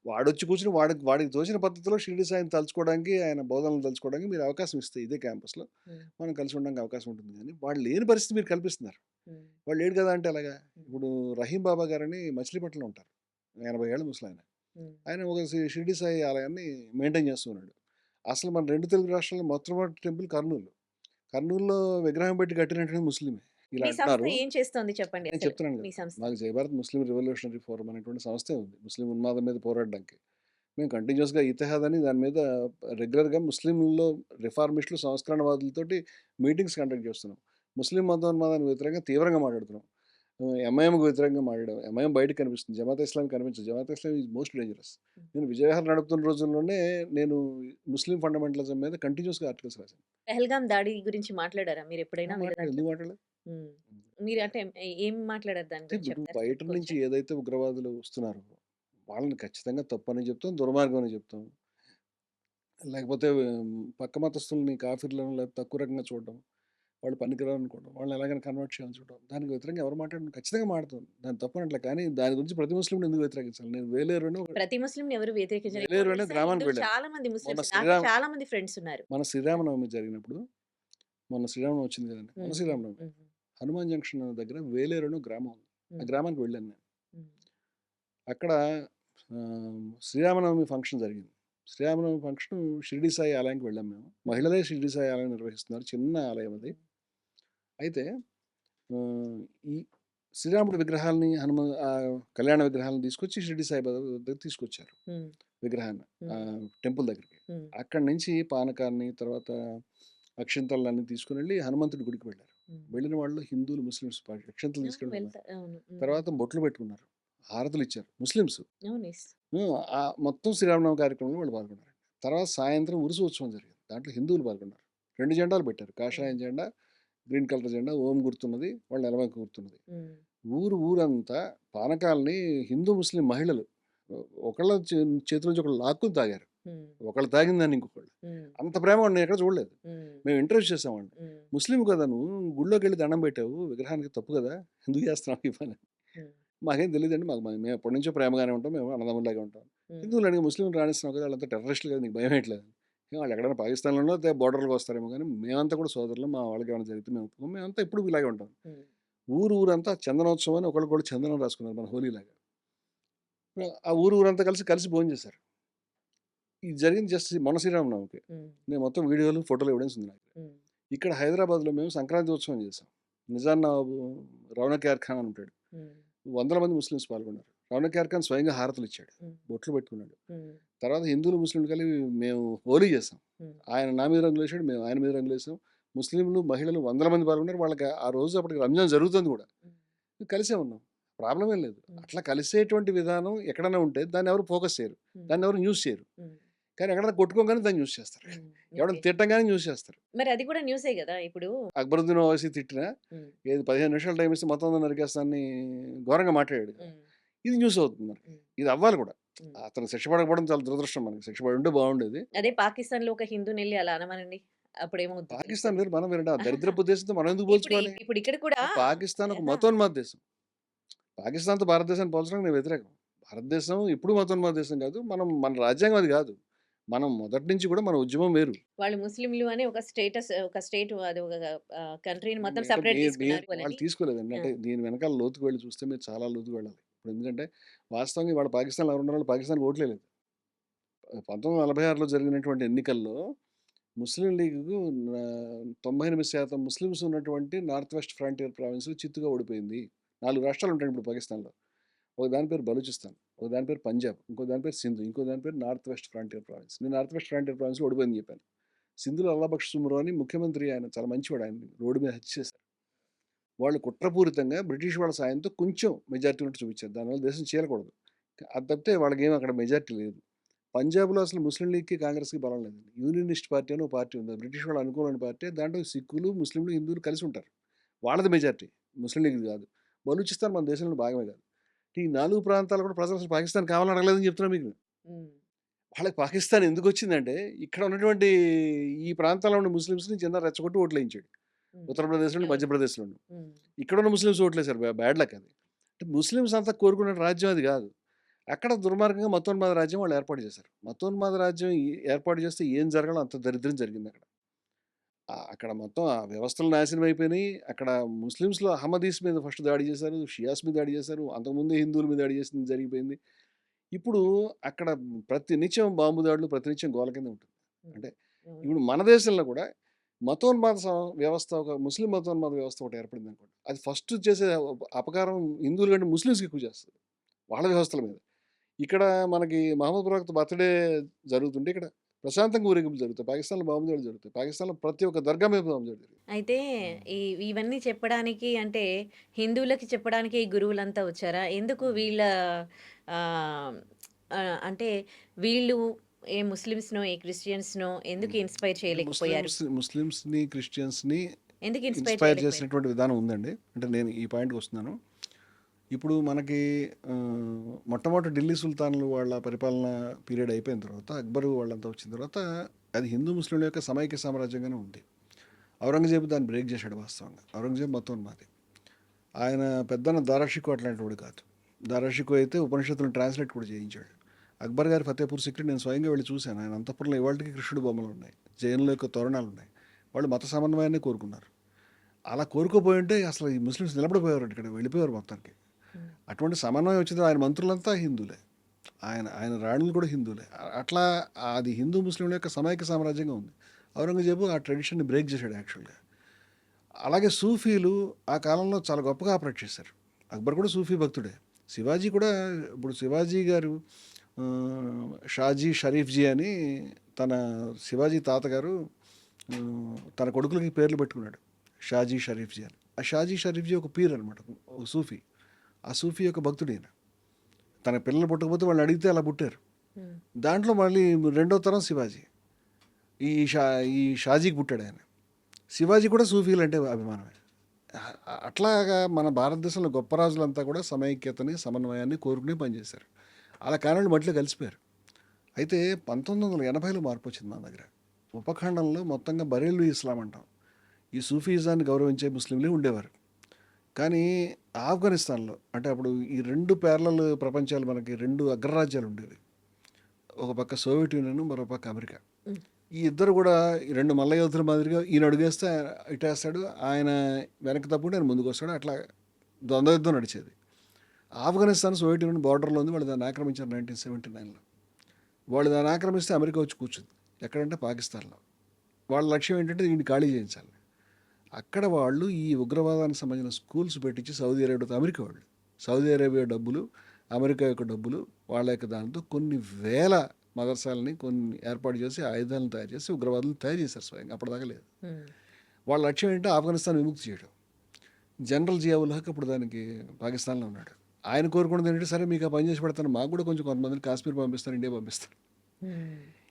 వాడొచ్చి కూర్చుని వాడికి తోచిన పద్ధతిలో షిరిడి సాయిని తలుచుకోవడానికి, ఆయన బోధనలు తలుచుకోవడానికి మీరు అవకాశం ఇస్తే ఇదే క్యాంపస్లో హ్మ్. మనం కలిసి ఉండడానికి అవకాశం ఉంటుంది. కానీ వాళ్ళు లేని పరిస్థితి మీరు కల్పిస్తున్నారు. హ్మ్. వాళ్ళు లేడు కదా అంటే ఎలాగా. హ్మ్. ఇప్పుడు రహీం బాబా గారని మచిలీపట్నంలో ఉంటారు, 80 ఏళ్ళ ముసలాయన. హ్మ్. ఆయన ఒక షిరిడి సాయి ఆలయాన్ని మెయింటైన్ చేస్తూ ఉన్నాడు. అసలు మన 2 తెలుగు రాష్ట్రాల్లో మొట్టమొదటి టెంపుల్ కర్నూలు. కర్నూలులో విగ్రహం పెట్టి కట్టినటువంటి ముస్లిమే. ఇలా మీ సంస్థ అంటున్నారు. ఏం చేస్తోంది చెప్పండి నేను అసలు? చెప్తున్నాను మీ కదా, సంస్థ? మాకు జయభారత్ ముస్లిం రివల్యూషనరీ ఫోరం అనేటువంటి సంస్థే ఉంది, ముస్లిం ఉన్మాదం మీద పోరాడడానికి. మేము కంటిన్యూస్గా ఇతిహాద్ అని దాని మీద రెగ్యులర్గా ముస్లింల్లో రిఫార్మిస్టులు, సంస్కరణవాదులతోటి మీటింగ్స్ కండక్ట్ చేస్తున్నాం. ముస్లిం మతోన్మాదానికి వ్యతిరేకంగా తీవ్రంగా మాట్లాడుతున్నాం. ఎంఐఎంకు వ్యతిరేకంగా మాట్లాడాం. ఎంఐఎం బయటకు కనిపిస్తుంది, జమాత్ ఇస్లాం కనిపించదు. జమాత్ ఇస్లాం ఈజ్ మోస్ట్ డేంజరస్. నేను విజయవిహార్ నడుపుతున్న రోజుల్లోనే నేను ముస్లిం ఫండమెంటలిజం మీద కంటిన్యూస్గా ఆర్టికల్స్ రాశాను. పెహల్గాం దాడి గురించి మాట్లాడారా మీరెప్పుడైనా వీళ్ళ దాంట్లో? ఎందుకు మాట్లాడలేదు? హ్మ్. మీరు అంటే ఏం మాట్లాడారు దాని అంటే గురించి ఇప్పుడు చెప్తారా? బయట చెప్పుకోవచ్చా? నుంచి ఏదైతే ఉగ్రవాదులు వస్తున్నారో వాళ్ళని ఖచ్చితంగా తప్పని చెప్తాం, దుర్మార్గం అని చెప్తాం. లేకపోతే పక్క మతస్థుల్ని కాఫీర్లను లేకపోతే తక్కువ రకంగా చూడడం, వాళ్ళు పనికిరారు అనుకోవడం, వాళ్ళని ఎలాగైనా కన్వర్ట్ చేయాలని చూడడం, దానికి వ్యతిరేకంగా ఎవరు మాట్లాడినా ఖచ్చితంగా మాట్లాడతాం. దాన్ని తప్పనట్లే. కానీ దాని గురించి ప్రతి ముస్లింని ఎందుకు వ్యతిరేకించాలి? నేను ప్రతి ముస్లింని ఎవరు వ్యతిరేకించరు. ఎక్కువ వేలేరు అనే తెలుసా గ్రామానికి హిందువులు వెళ్ళాను. చాలా మంది మొన్న ముస్లిమ్స్. నాకు శ్రీరామ్ చాలా మంది ఫ్రెండ్స్ ఉన్నారు. మన శ్రీరామనవమి జరిగినప్పుడు, మొన్న శ్రీరామనవమి వచ్చింది కదండి, మన హ్మ్. హ్మ్. శ్రీరామనవమి హ్మ్. హనుమాన్ జంక్షన్ దగ్గర వేలేరు అనే గ్రామం ఉంది. ఆ హ్మ్. గ్రామానికి వెళ్ళాను నేను. హ్మ్. అక్కడ శ్రీరామనవమి ఫంక్షన్ జరిగింది. శ్రీరామనవమి ఫంక్షన్ షిరిడి సాయి ఆలయానికి వెళ్ళాం మేము. మహిళలే షిరిడి సాయి ఆలయం నిర్వహిస్తున్నారు, చిన్న ఆలయం అది. అయితే ఈ శ్రీరాముడి విగ్రహాలని, కళ్యాణ విగ్రహాలను తీసుకొచ్చి షిరిడి సాయిబాబా దగ్గర తీసుకొచ్చారు హ్మ్. విగ్రహాన్ని, హ్మ్. టెంపుల్ దగ్గరికి. హ్మ్. అక్కడి నుంచి పానకాన్ని, తర్వాత అక్షింతలన్నీ తీసుకుని వెళ్ళి హనుమంతుడి గుడికి వెళ్ళారు. హ్మ్. వెళ్ళిన వాళ్ళు హిందువులు, ముస్లిమ్స్ అక్షింతలు అవును. తీసుకెళ్ళి అవును. హ్మ్. తర్వాత బొట్లు పెట్టుకున్నారు, హారతులు ఇచ్చారు ముస్లిమ్స్. అవును. యెస్. మొత్తం శ్రీరామనవమి కార్యక్రమంలో వాళ్ళు పాల్గొన్నారు. తర్వాత సాయంత్రం ఉరుసు ఉత్సవం జరిగింది, దాంట్లో హిందువులు పాల్గొన్నారు. 2 జెండాలు పెట్టారు, కాషాయం హ్మ్. జెండా, గ్రీన్ కలర్ జెండా, ఓం గుర్తున్నది, వాళ్ళు నెలవంక గుర్తున్నది. హ్మ్. ఊరంతా పానకాలని హిందూ ముస్లిం మహిళలు ఒకళ్ళ చేతుల నుంచి ఒకళ్ళు లాక్కుని తాగారు. హ్మ్. ఒకళ్ళు తాగిందని ఇంకొకళ్ళు. హ్మ్. అంత ప్రేమ నేను ఎక్కడ చూడలేదు. హ్మ్. మేము ఇంటర్వ్యూ చేసామండి. హ్మ్. ముస్లిం కదా నువ్వు, గుళ్ళోకి వెళ్ళి దండం పెట్టావు, విగ్రహానికి తప్పు కదా, ఎందుకు చేస్తున్నావు ఈ పని? హ్మ్. మాకేం తెలియదండి, మేము ఎప్పటి నుంచో ప్రేమగానే ఉంటాం, మేము అన్నదమ్ములాగే ఉంటాం. హ్మ్. హిందువులు అడిగి ముస్లింలు రాణిస్తున్నావు కదా, వాళ్ళంతా టెర్రరిస్టులు కదా, నీకు భయం ఏంట్లేదు? వాళ్ళు ఎక్కడైనా పాకిస్తాన్లోనో బోర్డర్లకు వస్తారేమో, కానీ మేమంతా కూడా సోదరులు, మా వాళ్ళకి ఏమైనా జరిగితే మేము ఒప్పుకోం, మేమంతా ఇప్పుడు ఇలాగే ఉంటాం. హ్మ్. ఊరంతా చందనోత్సవం అని ఒకళ్ళకొకళ్ళు చందనం రాసుకున్నారు, మన హోలీలాగా. ఆ ఊరంతా కలిసి భోజనం చేశారు. ఇది జరిగింది జస్ట్ మొన్న శ్రీరామనవమికి. హ్మ్. నేను మొత్తం వీడియోలు, ఫోటోలు ఎవిడెన్స్ ఉంది నాకు. హ్మ్. ఇక్కడ హైదరాబాద్లో మేము సంక్రాంతి ఉత్సవం చేసాం. నిజాం నవాబు రౌనక్ యార్ ఖాన్ అని ఉంటాడు, హ్మ్. వందల మంది ముస్లిమ్స్ పాల్గొన్నారు. రౌనక్ యార్ ఖాన్ స్వయంగా హారతులు ఇచ్చాడు, ఉమ్, బొట్లు పెట్టుకున్నాడు. ఉమ్, తర్వాత హిందువులు ముస్లింలు కలిపి మేము హోలీ చేసాం. ఉమ్, ఆయన నా మీద రంగులు వేసాడు, మేము ఆయన మీద రంగులు వేసాం. ముస్లింలు మహిళలు వందల మంది పాల్గొన్నారు. వాళ్ళకి ఆ రోజు అప్పటికి రంజాన్ జరుగుతుంది కూడా, ఉమ్, కలిసే ఉన్నాం, ప్రాబ్లం ఏం లేదు. ఉమ్, అట్లా కలిసేటువంటి విధానం ఎక్కడైనా ఉంటే దాన్ని ఎవరు ఫోకస్ చేయరు, ఉమ్, దాన్ని ఎవరు న్యూస్ చేయరు. ఉమ్, కానీ ఎక్కడైనా కొట్టుకోగానే దాన్ని న్యూస్ చేస్తారు, ఉమ్, ఎవరైనా ఓకే. తిట్టంగానే న్యూస్ చేస్తారు. మరి అది కూడా న్యూసే కదా ఇప్పుడు. అక్బరుద్దీన్ ఓవైసీ తిట్టినా ఉమ్, ఏది 15 నిమిషాలు టైం ఇస్తే మొత్తం నరికేస్తాన్ని ఘోరంగా మాట్లాడాడు. ఉమ్, ఇది న్యూస్ అవుతుంది మనకి, ఉమ్, ఇది అవ్వాలి కూడా. ఉమ్. అతను శిక్ష పడకపోవడం చాలా దురదృష్టం, మనకి శిక్ష పడి ఉంటే బాగుండేది. అదే పాకిస్తాన్ లో ఒక హిందూని వెళ్ళి అలా అనమనండి, అప్పుడేమవుద్ది పాకిస్తాన్ తెలుస్తుంది. వేరు, మనం వేరండి. ఆ దరిద్రపు దేశంతో మనం ఎందుకు ఇప్పుడు పోల్చుకోవాలి? ఇప్పుడు ఇక్కడ కూడా పాకిస్తాన్ ఒక ఆహా, మతోన్మాద దేశం. పాకిస్తాన్తో భారతదేశాన్ని పోల్చడానికి నేను వ్యతిరేకం. భారతదేశం ఎప్పుడు మతోన్మాద దేశం కాదు. మన రాజ్యాంగం అది కాదు. మనం మొదటి నుంచి కూడా మన ఉద్యమం వేరు. వాళ్ళు ముస్లింలు అని ఒక స్టేటస్, ఒక స్టేట్, అది ఒక కంట్రీని మొత్తం అంటే సెపరేట్ తీసుకున్నారు వాళ్ళు అని. తీసుకోలేదండి. ఆ, అంటే దీని వెనకాల లోతుకు వెళ్ళి చూస్తే మీరు చాలా లోతుకు వెళ్ళాలి. ఇప్పుడు ఎందుకంటే వాస్తవంగా వాళ్ళు పాకిస్తాన్లో ఎవరు ఉన్నారో పాకిస్తాన్కి ఓట్లే లేదు. 1946లో జరిగినటువంటి ఎన్నికల్లో ముస్లిం లీగ్‌కు 98% ముస్లిమ్స్ ఉన్నటువంటి నార్త్ వెస్ట్ ఫ్రంటియర్ ప్రావిన్స్‌లో చిత్తుగా ఓడిపోయింది. 4 రాష్ట్రాలు ఉంటాయి ఇప్పుడు పాకిస్తాన్‌లో. ఒక దాని పేరు బలూచిస్తాన్, ఒక దాని పేరు పంజాబ్, ఇంకో దాని పేరు సింధు, ఇంకో దాని పేరు నార్త్ వెస్ట్ ఫ్రంటియర్ ప్రావిన్స్. నేను నార్త్ వెస్ట్ ఫ్రంటియర్ ప్రావిన్స్‌లో ఓడిపోయిందని చెప్పాను. సింధులో అల్లా బక్ష్ సుమ్రో అని ముఖ్యమంత్రి, ఆయన చాలా మంచివాడు. ఆయన్ని రోడ్డు మీద హత్య చేశారు. వాళ్ళు కుట్రపూరితంగా బ్రిటిష్ వాళ్ళ సాయంతో కొంచెం మెజారిటీ ఉన్నట్టు చూపించారు. దానివల్ల దేశం చీలకూడదు. అది తప్పితే వాళ్ళకేం అక్కడ మెజారిటీ లేదు. పంజాబ్లో అసలు ముస్లిం లీగ్‌కి, కాంగ్రెస్‌కి బలం లేదండి. యూనియనిస్ట్ పార్టీ అని ఒక పార్టీ ఉంది. అది బ్రిటిష్ వాళ్ళు అనుకూలమైన పార్టీ. దాంట్లో సిక్కులు, ముస్లింలు, హిందువులు కలిసి ఉంటారు. వాళ్ళది మెజారిటీ, ముస్లిం లీగ్‌ది కాదు. బలూచిస్తాన్ మన దేశంలో భాగమే కాదు. ఈ 4 ప్రాంతాలు కూడా ప్రజలు అసలు పాకిస్తాన్ కావాలని అడగలేదని చెప్తున్నా మీకు. ఉమ్, వాళ్ళకి పాకిస్తాన్ ఎందుకొచ్చిందంటే, ఇక్కడ ఉన్నటువంటి ఈ ప్రాంతాల్లో ఉన్న ముస్లిమ్స్‌ని చిన్న రెచ్చగొట్టి ఓట్లేయించాడు. ఉమ్, ఉత్తరప్రదేశ్‌లోను, అవును. మధ్యప్రదేశ్‌లోను. ఉమ్, ఇక్కడున్న ముస్లిమ్స్ ఓట్లేశారు. బ్యాడ్ లక్ అది. అంటే ముస్లిమ్స్ అంతా కోరుకునే రాజ్యం అది కాదు. అక్కడ దుర్మార్గంగా మతోన్మాద రాజ్యం వాళ్ళు ఏర్పాటు చేశారు. మతోన్మాద రాజ్యం ఏర్పాటు చేస్తే ఏం జరగాలో అంత దరిద్రం జరిగింది అక్కడ. అక్కడ మొత్తం ఆ వ్యవస్థలు నాశనం అయిపోయినాయి. అక్కడ ముస్లిమ్స్‌లో అహ్మదీస్ మీద ఫస్ట్ దాడి చేశారు, షియాస్ మీద దాడి చేశారు. అంతకుముందే హిందువుల మీద దాడి చేసింది జరిగిపోయింది. ఇప్పుడు అక్కడ ప్రతినిత్యం బాంబు దాడులు, ప్రతినిత్యం గోల కింద ఉంటుంది. ఉమ్, అంటే అవును. ఇప్పుడు మన దేశంలో కూడా మతోన్మాద వ్యవస్థ, ఒక ముస్లిం మతోన్మాద వ్యవస్థ ఒకటి ఏర్పడింది అనుకోండి. అది ఫస్ట్ చేసే అపకారం హిందువుల కంటే ముస్లిమ్స్‌కి ఎక్కువ చేస్తుంది, వాళ్ళ వ్యవస్థల మీద. ఇక్కడ మనకి మహమ్మద్ ప్రవక్త బర్త్‌డే జరుగుతుంటే ఇక్కడ ప్రశాంతంగా ఊరేగింపులు జరుగుతాయి. పాకిస్తాన్‌లో బాంబు దాడులు జరుగుతాయి. పాకిస్తాన్‌లో ప్రతి ఒక్క దర్గా మీద బాంబు దాడి జరుగుతుంది. అయితే ఈ ఇవన్నీ చెప్పడానికి అంటే హిందువులకి చెప్పడానికి ఈ గురువులంతా వచ్చారా? ఎందుకు వీళ్ళ ఆ, ఆ, అంటే వీళ్ళు ఏ ముస్లిమ్స్‌నో, ఏ క్రిస్టియన్స్‌నో ఎందుకు ఇన్స్పైర్ చేయలేకపోయారు? ముస్లిమ్స్‌ని, క్రిస్టియన్స్‌ని ఎందుకు ఇన్స్పైర్ ఇన్స్పైర్ చేయలేకపోయారు? చేసినటువంటి విధానం ఉందండి. అంటే నేను ఈ పాయింట్‌కి వస్తున్నాను. ఇప్పుడు మనకి మొట్టమొదటి ఢిల్లీ సుల్తాన్లు వాళ్ళ పరిపాలన పీరియడ్ అయిపోయిన తర్వాత, అక్బరు వాళ్ళంతా వచ్చిన తర్వాత అది హిందూ ముస్లింల యొక్క సమైక్య సామ్రాజ్యంగానే ఉంది. ఔరంగజేబు దాన్ని బ్రేక్ చేశాడు వాస్తవంగా. ఔరంగజేబు మతోన్మాది. ఆయన పెద్దన్న దారాషికో అట్లాంటి వాడు కాదు. దారాషికో అయితే ఉపనిషత్తులను ట్రాన్స్లేట్ కూడా చేయించాడు. అక్బర్ గారి ఫతేపూర్ సిక్రీ నేను స్వయంగా వెళ్ళి చూశాను. ఆయన అంతఃపురంలో ఇవాళకి కృష్ణుడు బొమ్మలు ఉన్నాయి, జైనుల యొక్క తోరణాలు ఉన్నాయి. వాళ్ళు మత సమన్వయాన్ని కోరుకున్నారు. అలా కోరుకోపోయి ఉంటే అసలు ఈ ముస్లిమ్స్ నిలబడిపోయేవారు, ఇక్కడ వెళ్ళిపోయారు మొత్తానికి. ఉమ్, అటువంటి సమన్వయం వచ్చింది. ఆయన మంత్రులంతా హిందువులే, ఆయన రాణులు కూడా హిందువులే. అట్లా అది హిందూ ముస్లింల యొక్క సమైక్య సామ్రాజ్యంగా ఉంది. ఔరంగజేబు ఆ ట్రెడిషన్ని బ్రేక్ చేశాడు యాక్చువల్గా. అలాగే సూఫీలు ఆ కాలంలో చాలా గొప్పగా ఆపరేట్ చేశారు. అక్బర్ కూడా సూఫీ భక్తుడే. శివాజీ కూడా, ఇప్పుడు శివాజీ గారు షాజీ షరీఫ్జీ అని తన శివాజీ తాతగారు తన కొడుకులకి పేర్లు పెట్టుకున్నాడు, షాజీ షరీఫ్జీ అని. ఆ షాజీ షరీఫ్జీ ఒక పీర్ అనమాట, ఒక సూఫీ. ఆ సూఫీ యొక్క భక్తుడు ఈయన. తన పిల్లలు పుట్టకపోతే వాళ్ళని అడిగితే అలా పుట్టారు. ఉమ్, దాంట్లో మళ్ళీ రెండో తరం శివాజీ. ఈ ఈ షాజీకి పుట్టాడు ఆయన. శివాజీ కూడా సూఫీలు అంటే అభిమానమే. అట్లాగా మన భారతదేశంలో గొప్ప రాజులంతా కూడా సమైక్యతని, సమన్వయాన్ని కోరుకుని పనిచేశారు. అలా కారణాలు మట్టిలో కలిసిపోయారు. అయితే 1980లో మార్పు వచ్చింది మన దగ్గర. ఉపఖండంలో మొత్తంగా బరేలు ఇస్లాం అంటాం, ఈ సూఫీజాన్ని గౌరవించే ముస్లింలే ఉండేవారు. కానీ ఆఫ్ఘనిస్తాన్లో, అంటే అప్పుడు ఈ 2 ప్యారలల్ ప్రపంచాలు, మనకి 2 అగ్రరాజ్యాలు ఉండేవి. ఒక పక్క సోవియట్ యూనియన్, మరో పక్క అమెరికా. ఉమ్, ఈ ఇద్దరు కూడా ఈ 2 మల్ల యోధుల మాదిరిగా, ఈయన అడుగేస్తే ఇటేస్తాడు, ఆయన వెనక్కి తప్పుకుంటే ఆయన ముందుకు వస్తాడు. అట్లా ద్వంద్వ యుద్ధం నడిచేది. ఆఫ్ఘనిస్తాన్ సోవియట్ యూనియన్ బార్డర్లో ఉంది. వాళ్ళు దాన్ని ఆక్రమించారు 1979లో. వాళ్ళు దాన్ని ఆక్రమిస్తే అమెరికా వచ్చి కూర్చుంది. ఎక్కడంటే పాకిస్తాన్లో. వాళ్ళ లక్ష్యం ఏంటంటే దీన్ని ఖాళీ చేయించాలి. అక్కడ వాళ్ళు ఈ ఉగ్రవాదానికి సంబంధించిన స్కూల్స్ పెట్టించి సౌదీ అరేబియాతో, అమెరికా వాళ్ళు సౌదీ అరేబియా డబ్బులు అమెరికా యొక్క డబ్బులు వాళ్ళ యొక్క దానితో కొన్ని వేల మదర్సాలని కొన్ని ఏర్పాటు చేసి ఆయుధాలను తయారు చేసి ఉగ్రవాదులు తయారు చేశారు స్వయంగా. అప్పటిదాకా లేదు. వాళ్ళ లక్ష్యం ఏంటంటే ఆఫ్ఘనిస్తాన్ విముక్తి చేయడం. జనరల్ జియావుల్ హక్ అప్పుడు దానికి పాకిస్తాన్లో ఉన్నాడు. ఆయన కోరుకున్నది ఏంటంటే, సరే మీకు ఆ పని చేసి పెడతాను, మాకు కూడా కొంచెం కొంతమందిని కాశ్మీర్ పంపిస్తాను, ఇండియా పంపిస్తాను.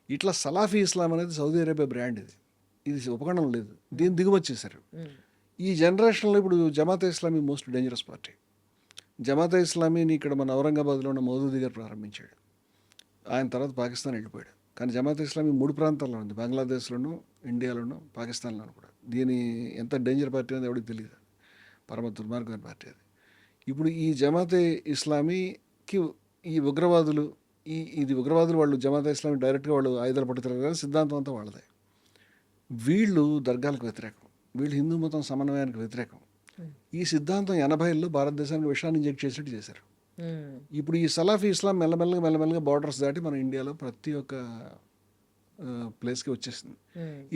ఇట్లా సలాఫీ ఇస్లాం అనేది సౌదీ అరేబియా బ్రాండ్. ఇది ఉపఖండం లేదు, దీన్ని దిగుమతి చేశారు. ఈ జనరేషన్లో ఇప్పుడు Jamaat Islami most dangerous party. Jamaat ఇస్లామీని ఇక్కడ మన ఔరంగాబాద్లో ఉన్న మౌదూదీ గారు ప్రారంభించాడు. ఆయన తర్వాత పాకిస్తాన్ వెళ్ళిపోయాడు. కానీ జమాతే ఇస్లామీ 3 ప్రాంతాల్లో ఉంది, బంగ్లాదేశ్లోను, ఇండియాలోను, పాకిస్తాన్లోను కూడా. దీని ఎంత డేంజర్ పార్టీ అనేది ఎవరికి తెలియదు, పరమ దుర్మార్గమైన పార్టీ అది. ఇప్పుడు ఈ జమాతే ఇస్లామీకి ఈ ఉగ్రవాదులు ఇది ఉగ్రవాదులు వాళ్ళు జమాతే ఇస్లామీ డైరెక్ట్గా వాళ్ళు ఆయుధాలు పట్టుతారు కానీ సిద్ధాంతం అంతా వాళ్ళదే. వీళ్ళు దర్గాలకు వ్యతిరేకం, వీళ్ళు హిందూ మతం సమన్వయానికి వ్యతిరేకం. ఈ సిద్ధాంతం 80ల్లో భారతదేశానికి విషయాన్ని ఇంజెక్ట్ చేసినట్టు చేశారు. ఇప్పుడు ఈ సలాఫీ ఇస్లాం మెల్లమెల్లగా బార్డర్స్ దాటి మన ఇండియాలో ప్రతి ఒక్క ప్లేస్కి వచ్చేసింది.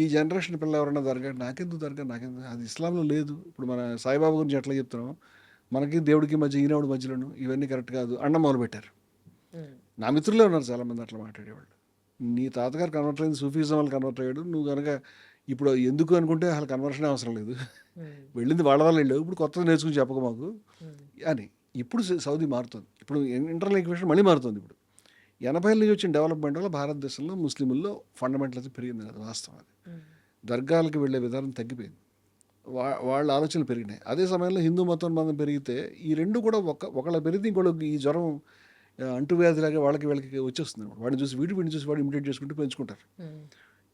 ఈ జనరేషన్ పిల్లలు ఎవరైనా నాకెందుకు అది ఇస్లాంలో లేదు. ఇప్పుడు మన సాయిబాబా గురించి ఎట్లా చెప్తున్నాం, మనకి దేవుడికి మధ్య ఈనాడు మధ్యలోను ఇవన్నీ కరెక్ట్ కాదు అన్నం మొదలుపెట్టారు. నా మిత్రులే ఉన్నారు చాలామంది అట్లా మాట్లాడేవాళ్ళు. నీ తాతగారు కన్వర్ట్ అయింది, సూఫీజం వాళ్ళు కన్వర్ట్ అయ్యాడు, నువ్వు కనుక ఇప్పుడు ఎందుకు అనుకుంటే అసలు కన్వర్షన్ అవసరం లేదు, వెళ్ళింది వాళ్ళ వల్ల వెళ్ళావు, ఇప్పుడు కొత్తది నేర్చుకుని చెప్పక మాకు అని. ఇప్పుడు సౌదీ మారుతుంది, ఇప్పుడు ఇంటర్నల్ ఈక్వేషన్ మళ్ళీ మారుతుంది. ఇప్పుడు 80ల నుంచి వచ్చిన డెవలప్మెంట్ వల్ల భారతదేశంలో ముస్లింల్లో ఫండమెంటలిజం పెరిగింది కదా, వాస్తవం అది. దర్గాలకు వెళ్ళే విధానం తగ్గిపోయింది, వాళ్ళ ఆలోచనలు పెరిగినాయి. అదే సమయంలో హిందూ మతం పెరిగితే ఈ రెండు కూడా ఒకళ్ళ పెరిగితే ఇంకోళ్ళకి ఈ జ్వరం అంటువ్యాధిలాగా వాళ్ళకి వచ్చేస్తుంది. వాడిని చూసి వీడిని చూసి వాడు ఇమిటేట్ చేసుకుంటూ పెంచుకుంటారు.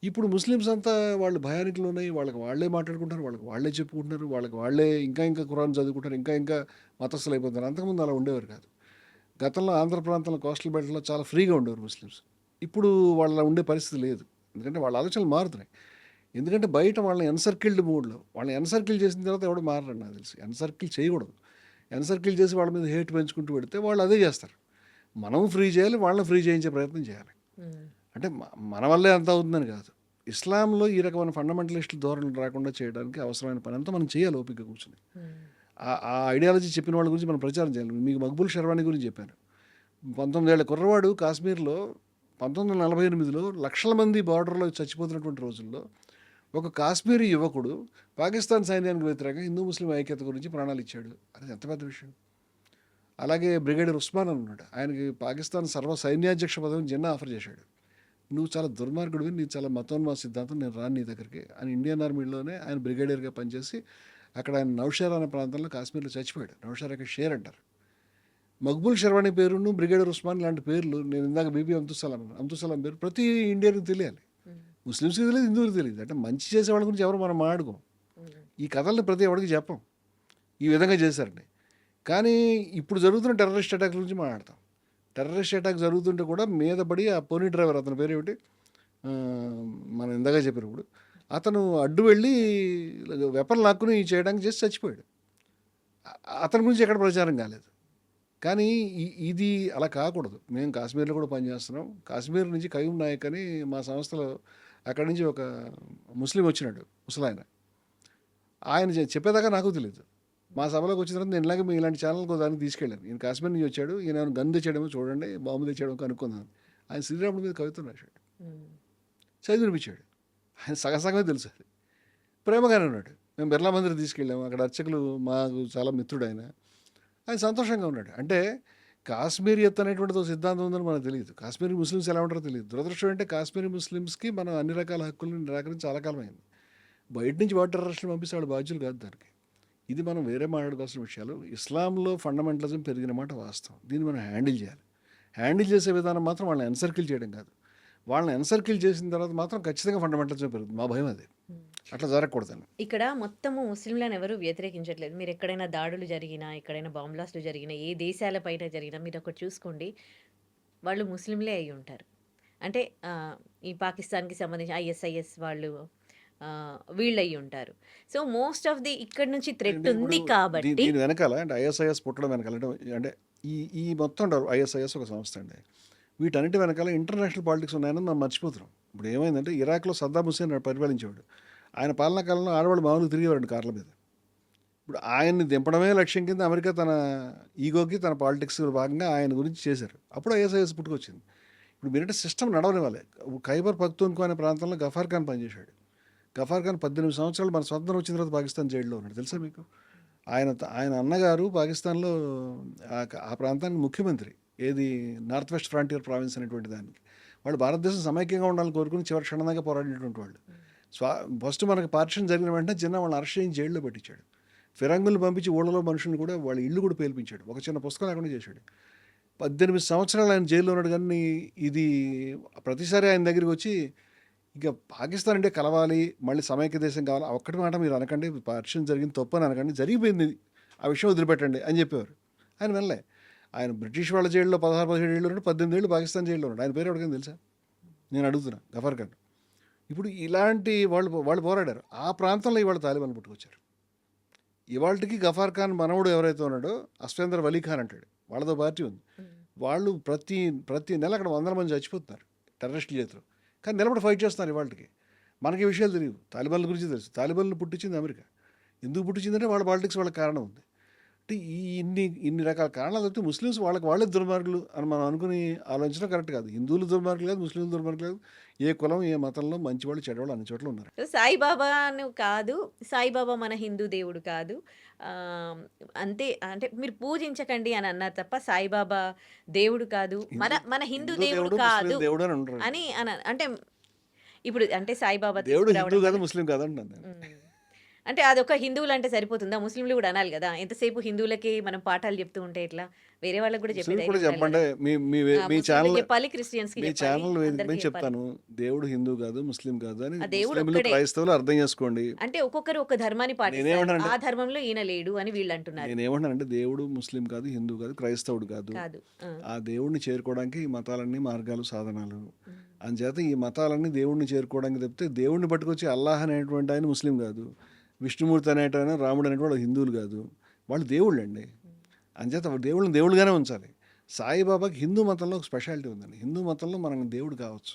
ఇప్పుడు ముస్లిమ్స్ అంతా వాళ్ళు భయానికలు ఉన్నాయి, వాళ్ళకి వాళ్ళే మాట్లాడుకుంటారు, వాళ్ళకి వాళ్ళే చెప్పుకుంటున్నారు, వాళ్ళకి వాళ్ళే ఇంకా ఖురాన్ చదువుకుంటారు, ఇంకా మతస్థులు అయిపోతున్నారు. అంతకుముందు అలా ఉండేవారు కాదు. గతంలో ఆంధ్ర ప్రాంతంలో కోస్టల్ బెల్ట్లో చాలా ఫ్రీగా ఉండేవారు ముస్లిమ్స్. ఇప్పుడు వాళ్ళ ఉండే పరిస్థితి లేదు, ఎందుకంటే వాళ్ళ ఆలోచనలు మారుతున్నాయి. ఎందుకంటే బయట వాళ్ళని ఎన్సర్కిల్డ్ మూడ్లో, వాళ్ళని ఎన్సర్కిల్ చేసిన తర్వాత ఎవడు మారరు నాకు తెలిసి. ఎన్సర్కిల్ చేయకూడదు, ఎన్సర్కిల్ చేసి వాళ్ళ మీద హేట్ పెంచుకుంటూ పెడితే వాళ్ళు అదే చేస్తారు. మనం ఫ్రీ చేయాలి, వాళ్ళని ఫ్రీ చేయించే ప్రయత్నం చేయాలి. అంటే మన వల్లే అంత అవుతుందని కాదు, ఇస్లాంలో ఈ రకమైన ఫండమెంటలిస్టుల ధోరణులు రాకుండా చేయడానికి అవసరమైన పని అంతా మనం చేయాలి ఓపిక కూర్చొని. ఆ ఐడియాలజీ చెప్పిన వాళ్ళ గురించి మనం ప్రచారం చేయాలి. మీకు మక్బూల్ షర్వానీ గురించి చెప్పాను. 19 ఏళ్ల కుర్రవాడు కాశ్మీర్లో 1948లో లక్షల మంది బార్డర్లో చచ్చిపోతున్నటువంటి రోజుల్లో ఒక కాశ్మీరీ యువకుడు పాకిస్తాన్ సైన్యానికి వ్యతిరేకంగా హిందూ ముస్లిం ఐక్యత గురించి ప్రాణాలు ఇచ్చాడు. అది ఎంత పెద్ద విషయం. అలాగే బ్రిగేడియర్ ఉస్మాన్ అని ఉన్నాడు, ఆయనకి పాకిస్తాన్ సర్వ సైన్యాధ్యక్ష పదవిని జిన్నా ఆఫర్ చేశాడు. నువ్వు చాలా దుర్మార్గుడివి, నీ చాలా మతోన్మాద సిద్ధాంతం, నేను రాను నీ దగ్గరికి అని. ఇండియన్ ఆర్మీలోనే ఆయన బ్రిగేడియర్గా పనిచేసి అక్కడ ఆయన నౌషేరా అనే ప్రాంతంలో కాశ్మీర్లో చచ్చిపోయాడు. నౌషేరాకి షేర్ అంటారు. మక్బూల్ షర్వానీ పేరును, బ్రిగేడియర్ ఉస్మాన్ లాంటి పేర్లు, నేను ఇందాక బీబీ అబ్దుస్సలాం పేరు ప్రతి ఇండియన్కి తెలియాలి. ముస్లిమ్స్కి తెలియదు, హిందువులకు తెలియదు. అంటే మంచి చేసే వాళ్ళ గురించి ఎవరు మనం మాట్లాడుకోం, ఈ కథల్ని ప్రతి ఎవరికి చెప్పం ఈ విధంగా చేశారని. కానీ ఇప్పుడు జరుగుతున్న టెర్రరిస్ట్ అటాక్ గురించి మాట్లాడతాం. టెర్రరిస్ట్ అటాక్ జరుగుతుంటే కూడా మీద పడి ఆ పోనీ డ్రైవర్, అతని పేరు ఏమిటి, మనం ఇందాక చెప్పారు, ఇప్పుడు అతను అడ్డు వెళ్ళి వెపన్ లాక్కుని చేయడానికి చేసి చచ్చిపోయాడు. అతని గురించి ఎక్కడ ప్రచారం కాలేదు. కానీ ఇది అలా కాకూడదు. మేము కాశ్మీర్లో కూడా పనిచేస్తున్నాం. కాశ్మీర్ నుంచి కయూమ్ నాయక్ అని మా సంస్థలో అక్కడి నుంచి ఒక ముస్లిం వచ్చినాడు, ముసలాయన. ఆయన చెప్పేదాకా నాకు తెలియదు. మా సభలోకి వచ్చిన తర్వాత నేను ఇలాగే మీ ఇలాంటి ఛానల్కి దానికి తీసుకెళ్ళాను. ఈయన కాశ్మీర్ నుంచి వచ్చాడు, ఈయన గన్ తెచ్చాడేమో చూడండి, బాంబు తెచ్చాడేమో కనుక్కుందాం. ఆయన శ్రీరాముడి మీద కవిత్వం రాశాడు, చదివి వినిపించాడు. ఆయన సగమే తెలుసు, అది ప్రేమగానే ఉన్నాడు. మేము బిర్లా మందిర్ తీసుకెళ్ళాము, అక్కడ అర్చకులు మాకు చాలా మిత్రుడు ఆయన సంతోషంగా ఉన్నాడు. అంటే కాశ్మీరియత్ అనేటువంటిది ఒక సిద్ధాంతం ఉందని మనకు తెలియదు. కాశ్మీరీ ముస్లిమ్స్ ఎలా ఉంటారో తెలియదు. దురదృష్టం అంటే కాశ్మీరీ ముస్లిమ్స్కి మనం అన్ని రకాల హక్కులను నిరాకరించి చాలా కాలం అయింది. బయట నుంచి వాటర్ టెర్రరిస్టులు పంపిస్తే వాళ్ళు బాధ్యులు కాదు దానికి. ఇది మనం వేరే మాట్లాడుకోవాల్సిన విషయాలు. ఇస్లాంలో ఫండమెంటలిజం పెరిగిన మాట వాస్తవం. దీన్ని మనం హ్యాండిల్ చేయాలి. హ్యాండిల్ చేసే విధానం మాత్రం వాళ్ళని ఎన్సర్కిల్ చేయడం కాదు. వాళ్ళని ఎన్సర్కిల్ చేసిన తర్వాత మాత్రం ఖచ్చితంగా ఫండమెంటలిజం పెరుగుతుంది. మా భయం అదే, అట్లా జరగకూడదని. ఇక్కడ మొత్తము ముస్లింలను ఎవరు వ్యతిరేకించట్లేదు. మీరు ఎక్కడైనా దాడులు జరిగినా, ఎక్కడైనా బాంబ్ బ్లాస్టులు జరిగినా, ఏ దేశాలపైన జరిగినా మీరు ఒకటి చూసుకోండి, వాళ్ళు ముస్లింలే అయి ఉంటారు. అంటే ఈ పాకిస్తాన్కి సంబంధించి ISIS వాళ్ళు వీళ్ళు అయి ఉంటారు. సో మోస్ట్ ఆఫ్ ది ఇక్కడ నుంచి థ్రెట్ ఉంది కాబట్టి దీని వెనకాల అంటే ISIS పుట్టడం వెనకాల అంటే ఈ మొత్తం ISIS ఒక సంస్థ అండి. వీటన్నిటి వెనకాల ఇంటర్నేషనల్ పాలిటిక్స్ ఉన్నాయని మనం మర్చిపోతున్నాం. ఇప్పుడు ఏమైందంటే ఇరాక్లో సద్దాం హుస్సేన్ పరిపాలించేవాడు. ఆయన పాలనా కాలంలో ఆడవాళ్ళు మామూలుగా తిరిగేవాడు కార్ల మీద. ఇప్పుడు ఆయన్ని దింపడమే లక్ష్యం కింద అమెరికా తన ఈగోకి తన పాలిటిక్స్ భాగంగా ఆయన గురించి చేశారు. అప్పుడు ఐఎస్ఐఎస్ పుట్టుకొచ్చింది. ఇప్పుడు మీరంటే సిస్టమ్ నడవనివ్వాలి. ఖైబర్ పఖ్తూన్ఖా అనే ప్రాంతంలో గఫార్ ఖాన్ పనిచేశాడు. గఫార్ ఖాన్ 18 సంవత్సరాలు మన స్వతంత్రం వచ్చిన తర్వాత పాకిస్తాన్ జైల్లో ఉన్నాడు. తెలుసా మీకు? ఆయన అన్నగారు పాకిస్తాన్లో ఆ ప్రాంతానికి ముఖ్యమంత్రి. ఏది నార్త్ వెస్ట్ ఫ్రాంటియర్ ప్రావిన్స్ అనేటువంటి దానికి. వాళ్ళు భారతదేశం సమైక్యంగా ఉండాలని కోరుకుని చివరి క్షణం దాకా పోరాడినటువంటి వాళ్ళు. ఫస్ట్ మనకు పార్టిషన్ జరిగిన వెంటనే చిన్న వాళ్ళని అరెస్ట్ చేయించి జైల్లో పెట్టించాడు. ఫిరంగులు పంపించి ఊళ్ళలో మనుషులను కూడా వాళ్ళ ఇల్లు కూడా పేల్పించాడు. ఒక చిన్న పుస్తకం లేకుండా చేశాడు. 18 సంవత్సరాలు ఆయన జైల్లో ఉన్నాడు. కానీ ఇది ప్రతిసారి ఆయన దగ్గరికి వచ్చి ఇక పాకిస్తాన్ అంటే కలవాలి, మళ్ళీ సమైక్య దేశం కావాలి, ఒక్కటి మాట మీరు అనకండి, పార్టిషన్ జరిగింది తప్పు అని అనకండి, జరిగిపోయింది, ఆ విషయం వదిలిపెట్టండి అని చెప్పేవారు. ఆయన వెళ్ళే. ఆయన బ్రిటిష్ వాళ్ళ జైల్లో 16-17 ఏళ్ళు ఉన్నాడు, 18 ఏళ్ళు పాకిస్తాన్ జైల్లో ఉన్నాడు. ఆయన పేరు ఎవరికైనా తెలుసా? నేను అడుగుతున్నా. గఫార్ ఖాన్. ఇప్పుడు ఇలాంటి వాళ్ళు పోరాడారు. ఆ ప్రాంతంలో ఇవాళ తాలిబాన్ పుట్టుకొచ్చారు. ఇవాళకి గఫార్ ఖాన్ మనవడు ఎవరైతే ఉన్నాడో అస్వేందర్ వలీ ఖాన్ అంటాడు, వాళ్ళతో పార్టీ ఉంది. వాళ్ళు ప్రతి నెల అక్కడ 100 మంది చచ్చిపోతున్నారు టెర్రరిస్టుల చేతిలో. కానీ నిలబడి ఫైట్ చేస్తున్నారు ఇవాళకి. మనకి ఈ విషయాలు తెలియదు. తాలిబాన్ల గురించి తెలుసు. తాలిబాన్లు పుట్టించింది అమెరికా. ఎందుకు పుట్టించిందంటే వాళ్ళ పాలిటిక్స్ వాళ్ళకి కారణం ఉంది. అంటే ఇన్ని రకాల కారణాలు చెప్తే ముస్లిమ్స్ వాళ్ళే దుర్మార్గులు అని మనం అనుకుని ఆలోచించడం కరెక్ట్ కాదు. హిందువులు దుర్మార్గులు కాదు, ముస్లింలు దుర్మార్గులు కాదు. ఏ కులం ఏ మతంలో మంచివాళ్ళు చెడ్డవాళ్ళు అన్ని చోట్ల ఉన్నారు. సాయిబాబా కాదు, సాయిబాబా మన హిందూ దేవుడు కాదు, అంతే. అంటే మీరు పూజించకండి అని అన్నారు తప్ప సాయిబాబా దేవుడు కాదు, మన హిందూ దేవుడు కాదు దేవుడు అని అంటారు. అని అంటే ఇప్పుడు అంటే సాయిబాబా దేవుడు హిందూ తీసుకురావడం కాదు, ముస్లిం కాదు అంటున్నాను నేను. అంటే అదొక హిందువులు అంటే సరిపోతుందా? ముస్లింలు కూడా అనాలి కదా. ఎంతసేపు హిందువులకి మనం పాఠాలు చెప్తూ ఉంటే ఎట్లా? వేరే వాళ్ళకి కూడా ముస్లిం కూడా చెప్పేది చెప్పండి. మీ ఛానల్ చెప్పాలి, క్రిస్టియన్స్ కి మీ చెప్పాలి, ఛానల్ అందరికీ నేను చెప్పాలి. చెప్తాను, దేవుడు హిందూ కాదు ముస్లిం కాదు అని ఆ దేవుడు ముస్లింలు ఒక్కడే. క్రైస్తవులు అర్థం చేసుకోండి. అంటే ఒక్కొక్కరు ఒక ధర్మాన్ని పాటిస్తారు, నేనేమంటానంటే- ఆ ధర్మంలో ఈయన లేడు అని వీళ్ళు అంటున్నారు. నేనేమంటానంటే దేవుడు ముస్లిం కాదు, హిందూ కాదు, క్రైస్తవుడు కాదు. కాదు. ఆ దేవుడిని చేరుకోవడానికి ఈ మతాలన్నీ మార్గాలు, సాధనాలు. అంచేత ఈ మతాలన్నీ దేవుడిని చేరుకోవడానికి తప్పితే దేవుడిని పట్టుకొచ్చి అల్లాహ్ అనేటువంటి ఆయన ముస్లిం కాదు, విష్ణుమూర్తి అనేటైనా రాముడు అనేటువంటి హిందువులు కాదు. వాళ్ళు దేవుళ్ళు అండి. అంచేత దేవుళ్ళని దేవుళ్ళుగానే ఉంచాలి. సాయిబాబాకి హిందూ మతంలో ఒక స్పెషాలిటీ ఉందండి. హిందూ మతంలో మనం దేవుడు కావచ్చు,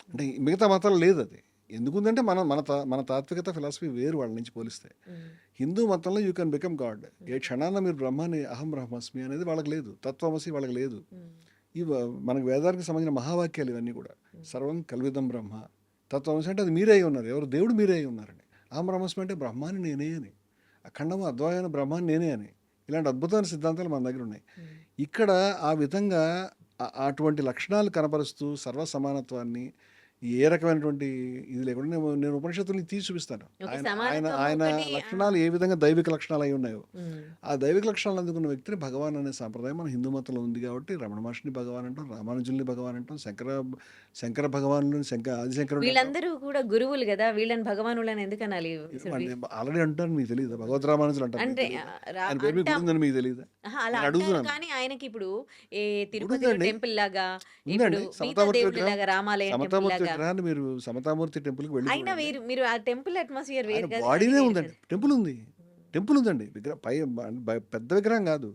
అంటే మిగతా మతాలు లేదు అది. ఎందుకుందంటే మన తాత్వికత ఫిలాసఫీ వేరు వాళ్ళ నుంచి పోలిస్తే. హిందూ మతంలో యూ కెన్ బికమ్ గాడ్. ఏ క్షణాన మీరు బ్రహ్మాన్ని అహం బ్రహ్మస్మి అనేది వాళ్ళకి లేదు. తత్వమసి వాళ్ళకి లేదు. ఇవి మనకు వేదానికి సంబంధించిన మహావాక్యాలు ఇవన్నీ కూడా. సర్వం కల్విదం బ్రహ్మ. తత్వమసి అంటే అది మీరే అయి ఉన్నారు. ఎవరు? దేవుడు మీరే అయి ఉన్నారండి. అహం బ్రహ్మస్మి అంటే బ్రహ్మాన్ని నేనే అని, అఖండము అద్వైన బ్రహ్మాన్ని నేనే అని. ఇలాంటి అద్భుతమైన సిద్ధాంతాలు మన దగ్గర ఉన్నాయి. ఇక్కడ ఆ విధంగా అటువంటి లక్షణాలు కనపరుస్తూ సర్వ సమానత్వాన్ని, ఏ రకమైనటువంటి ఇది లేకుండా నేను ఉపనిషత్తుల్ని తీసి చూపిస్తాను. ఆయన లక్షణాలు ఏ విధంగా దైవిక లక్షణాలు అయి ఉన్నాయో, ఆ దైవిక లక్షణాలు అందుకున్న వ్యక్తిని భగవాన్ అనే సాంప్రదాయం మన హిందూ మతంలో ఉంది. కాబట్టి రమణ మహర్షిని భగవాన్ అంటాం, రామానుజుల్ని భగవాన్ అంటాం, శంకర భగవానులు, ఆదిశంకరుడు, వీళ్ళందరూ కూడా గురువులు కదా, వీళ్ళని భగవానులని ఎందుకు అనాలి? ఆల్రెడీ అంటారు. మీకు తెలియదు? భగవద్ రామానుజులు అంటారు. అంటే ఆయన పేరు మీకు గుర్తుందని మీకు తెలియదు? అలా అంటారు. కానీ ఆయనకి ఇప్పుడు ఏ తిరుపతి టెంపుల్ లాగా, ఉందండి. సమతామూర్తి లాగా, రామాలయం టెంపుల్ లాగా, విగ్రహాన్ని మీరు సమతామూర్తి టెంపుల్కి వెళ్ళి అయినా మీరు ఆ టెంపుల్ అట్మాస్ఫియర్ వేరు కదా. బాడీనే ఉందండి. టెంపుల్ ఉందండి. విగ్రహం పై పెద్ద విగ్రహం కాదు,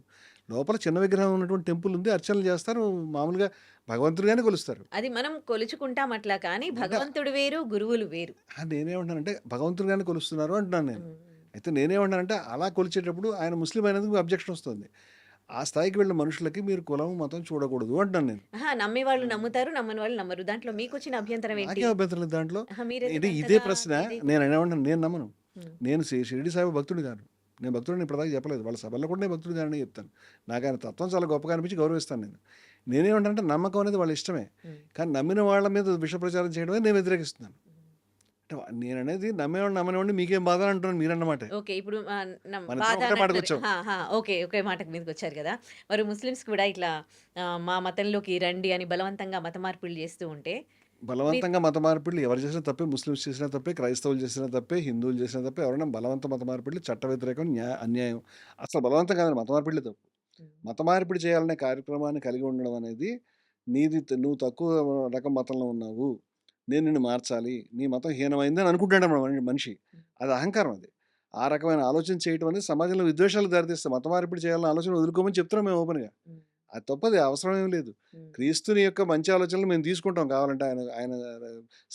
లోపల చిన్న విగ్రహం ఉన్నటువంటి టెంపుల్ ఉంది. అర్చనలు చేస్తారు, మామూలుగా భగవంతుడిగానే కొలుస్తారు. అది మనం కొలుచుకుంటాం అట్లా. కానీ భగవంతుడు వేరు, గురువులు వేరు. నేనేమంటానంటే భగవంతుడిగానే కొలుస్తున్నారు అంటున్నాను నేను. అయితే నేనేమంటానంటే అలా కొలిచేటప్పుడు ఆయన ముస్లిం అయినందుకు అబ్జెక్షన్ వస్తుంది. ఆ స్థాయికి వెళ్ళిన మనుషులకి మీరు కులం మతం చూడకూడదు అంటున్నాను నేను. నమ్మే వాళ్ళు నమ్ముతారు, నమ్మని వాళ్ళు నమ్మరు. దాంట్లో మీకు వచ్చిన అభ్యంతరం ఏంటి? నాకే అభ్యంతరం లేదు దాంట్లో. మీరే ఇది ఇదే ప్రశ్న. నేను ఏమంటాను, నేను నమ్మను. నేను షిరిడి సాయి భక్తుడు కాను. నేను భక్తుడిని ఇప్పటిదాకా చెప్పలేదు. వాళ్ళ సభల్లో కూడా నేను భక్తుడు కానని చెప్తాను. నాకు ఆయన తత్వం చాలా గొప్పగా అనిపించి గౌరవిస్తాను. నేనేమంటానంటే నమ్మకం అనేది వాళ్ళ ఇష్టమే, కానీ నమ్మిన వాళ్ళ మీద విష ప్రచారం చేయడమే నేను వ్యతిరేకిస్తున్నాను. అంటే నేను అనేది నమ్మేవాడిని నమ్మనివాడిని మీకేం బాధ అంటున్నాను మీరన్నమాట. ఓకే, ఇప్పుడు ఒకే మాటకు మీదకి వచ్చారు కదా. మరి ముస్లిమ్స్ కూడా ఇట్లా మా మతంలోకి రండి అని బలవంతంగా మత మార్పులు చేస్తూ ఉంటే, బలవంతంగా మత మార్పిడులు ఎవరు చేసినా తప్పే, ముస్లిమ్స్ చేసినా తప్పే, క్రైస్తవులు చేసినా తప్పే, హిందువులు చేసినా తప్పే. ఎవరైనా బలవంత మత మార్పిడులు చట్ట వ్యతిరేకం, అన్యాయం. అసలు బలవంతం కాదని మత మార్పిడులే తప్పు. మత మార్పిడి చేయాలనే కార్యక్రమాన్ని కలిగి ఉండడం అనేది నువ్వు తక్కువ రకం మతంలో ఉన్నావు, నేను నిన్ను మార్చాలి, నీ మతం హీనమైంది అని అనుకుంటాడు మనిషి. అది అహంకారం. అది ఆ రకమైన ఆలోచన చేయడం అనేది సమాజంలో విద్వేషాలు దారితీస్తే మత మార్పిడి చేయాలన్న ఆలోచన వదులుకోమని చెప్తున్నాం మేము ఓపెన్గా. అది తప్పది, అవసరం ఏం లేదు. క్రీస్తుని యొక్క మంచి ఆలోచనలు మేము తీసుకుంటాం. కావాలంటే ఆయన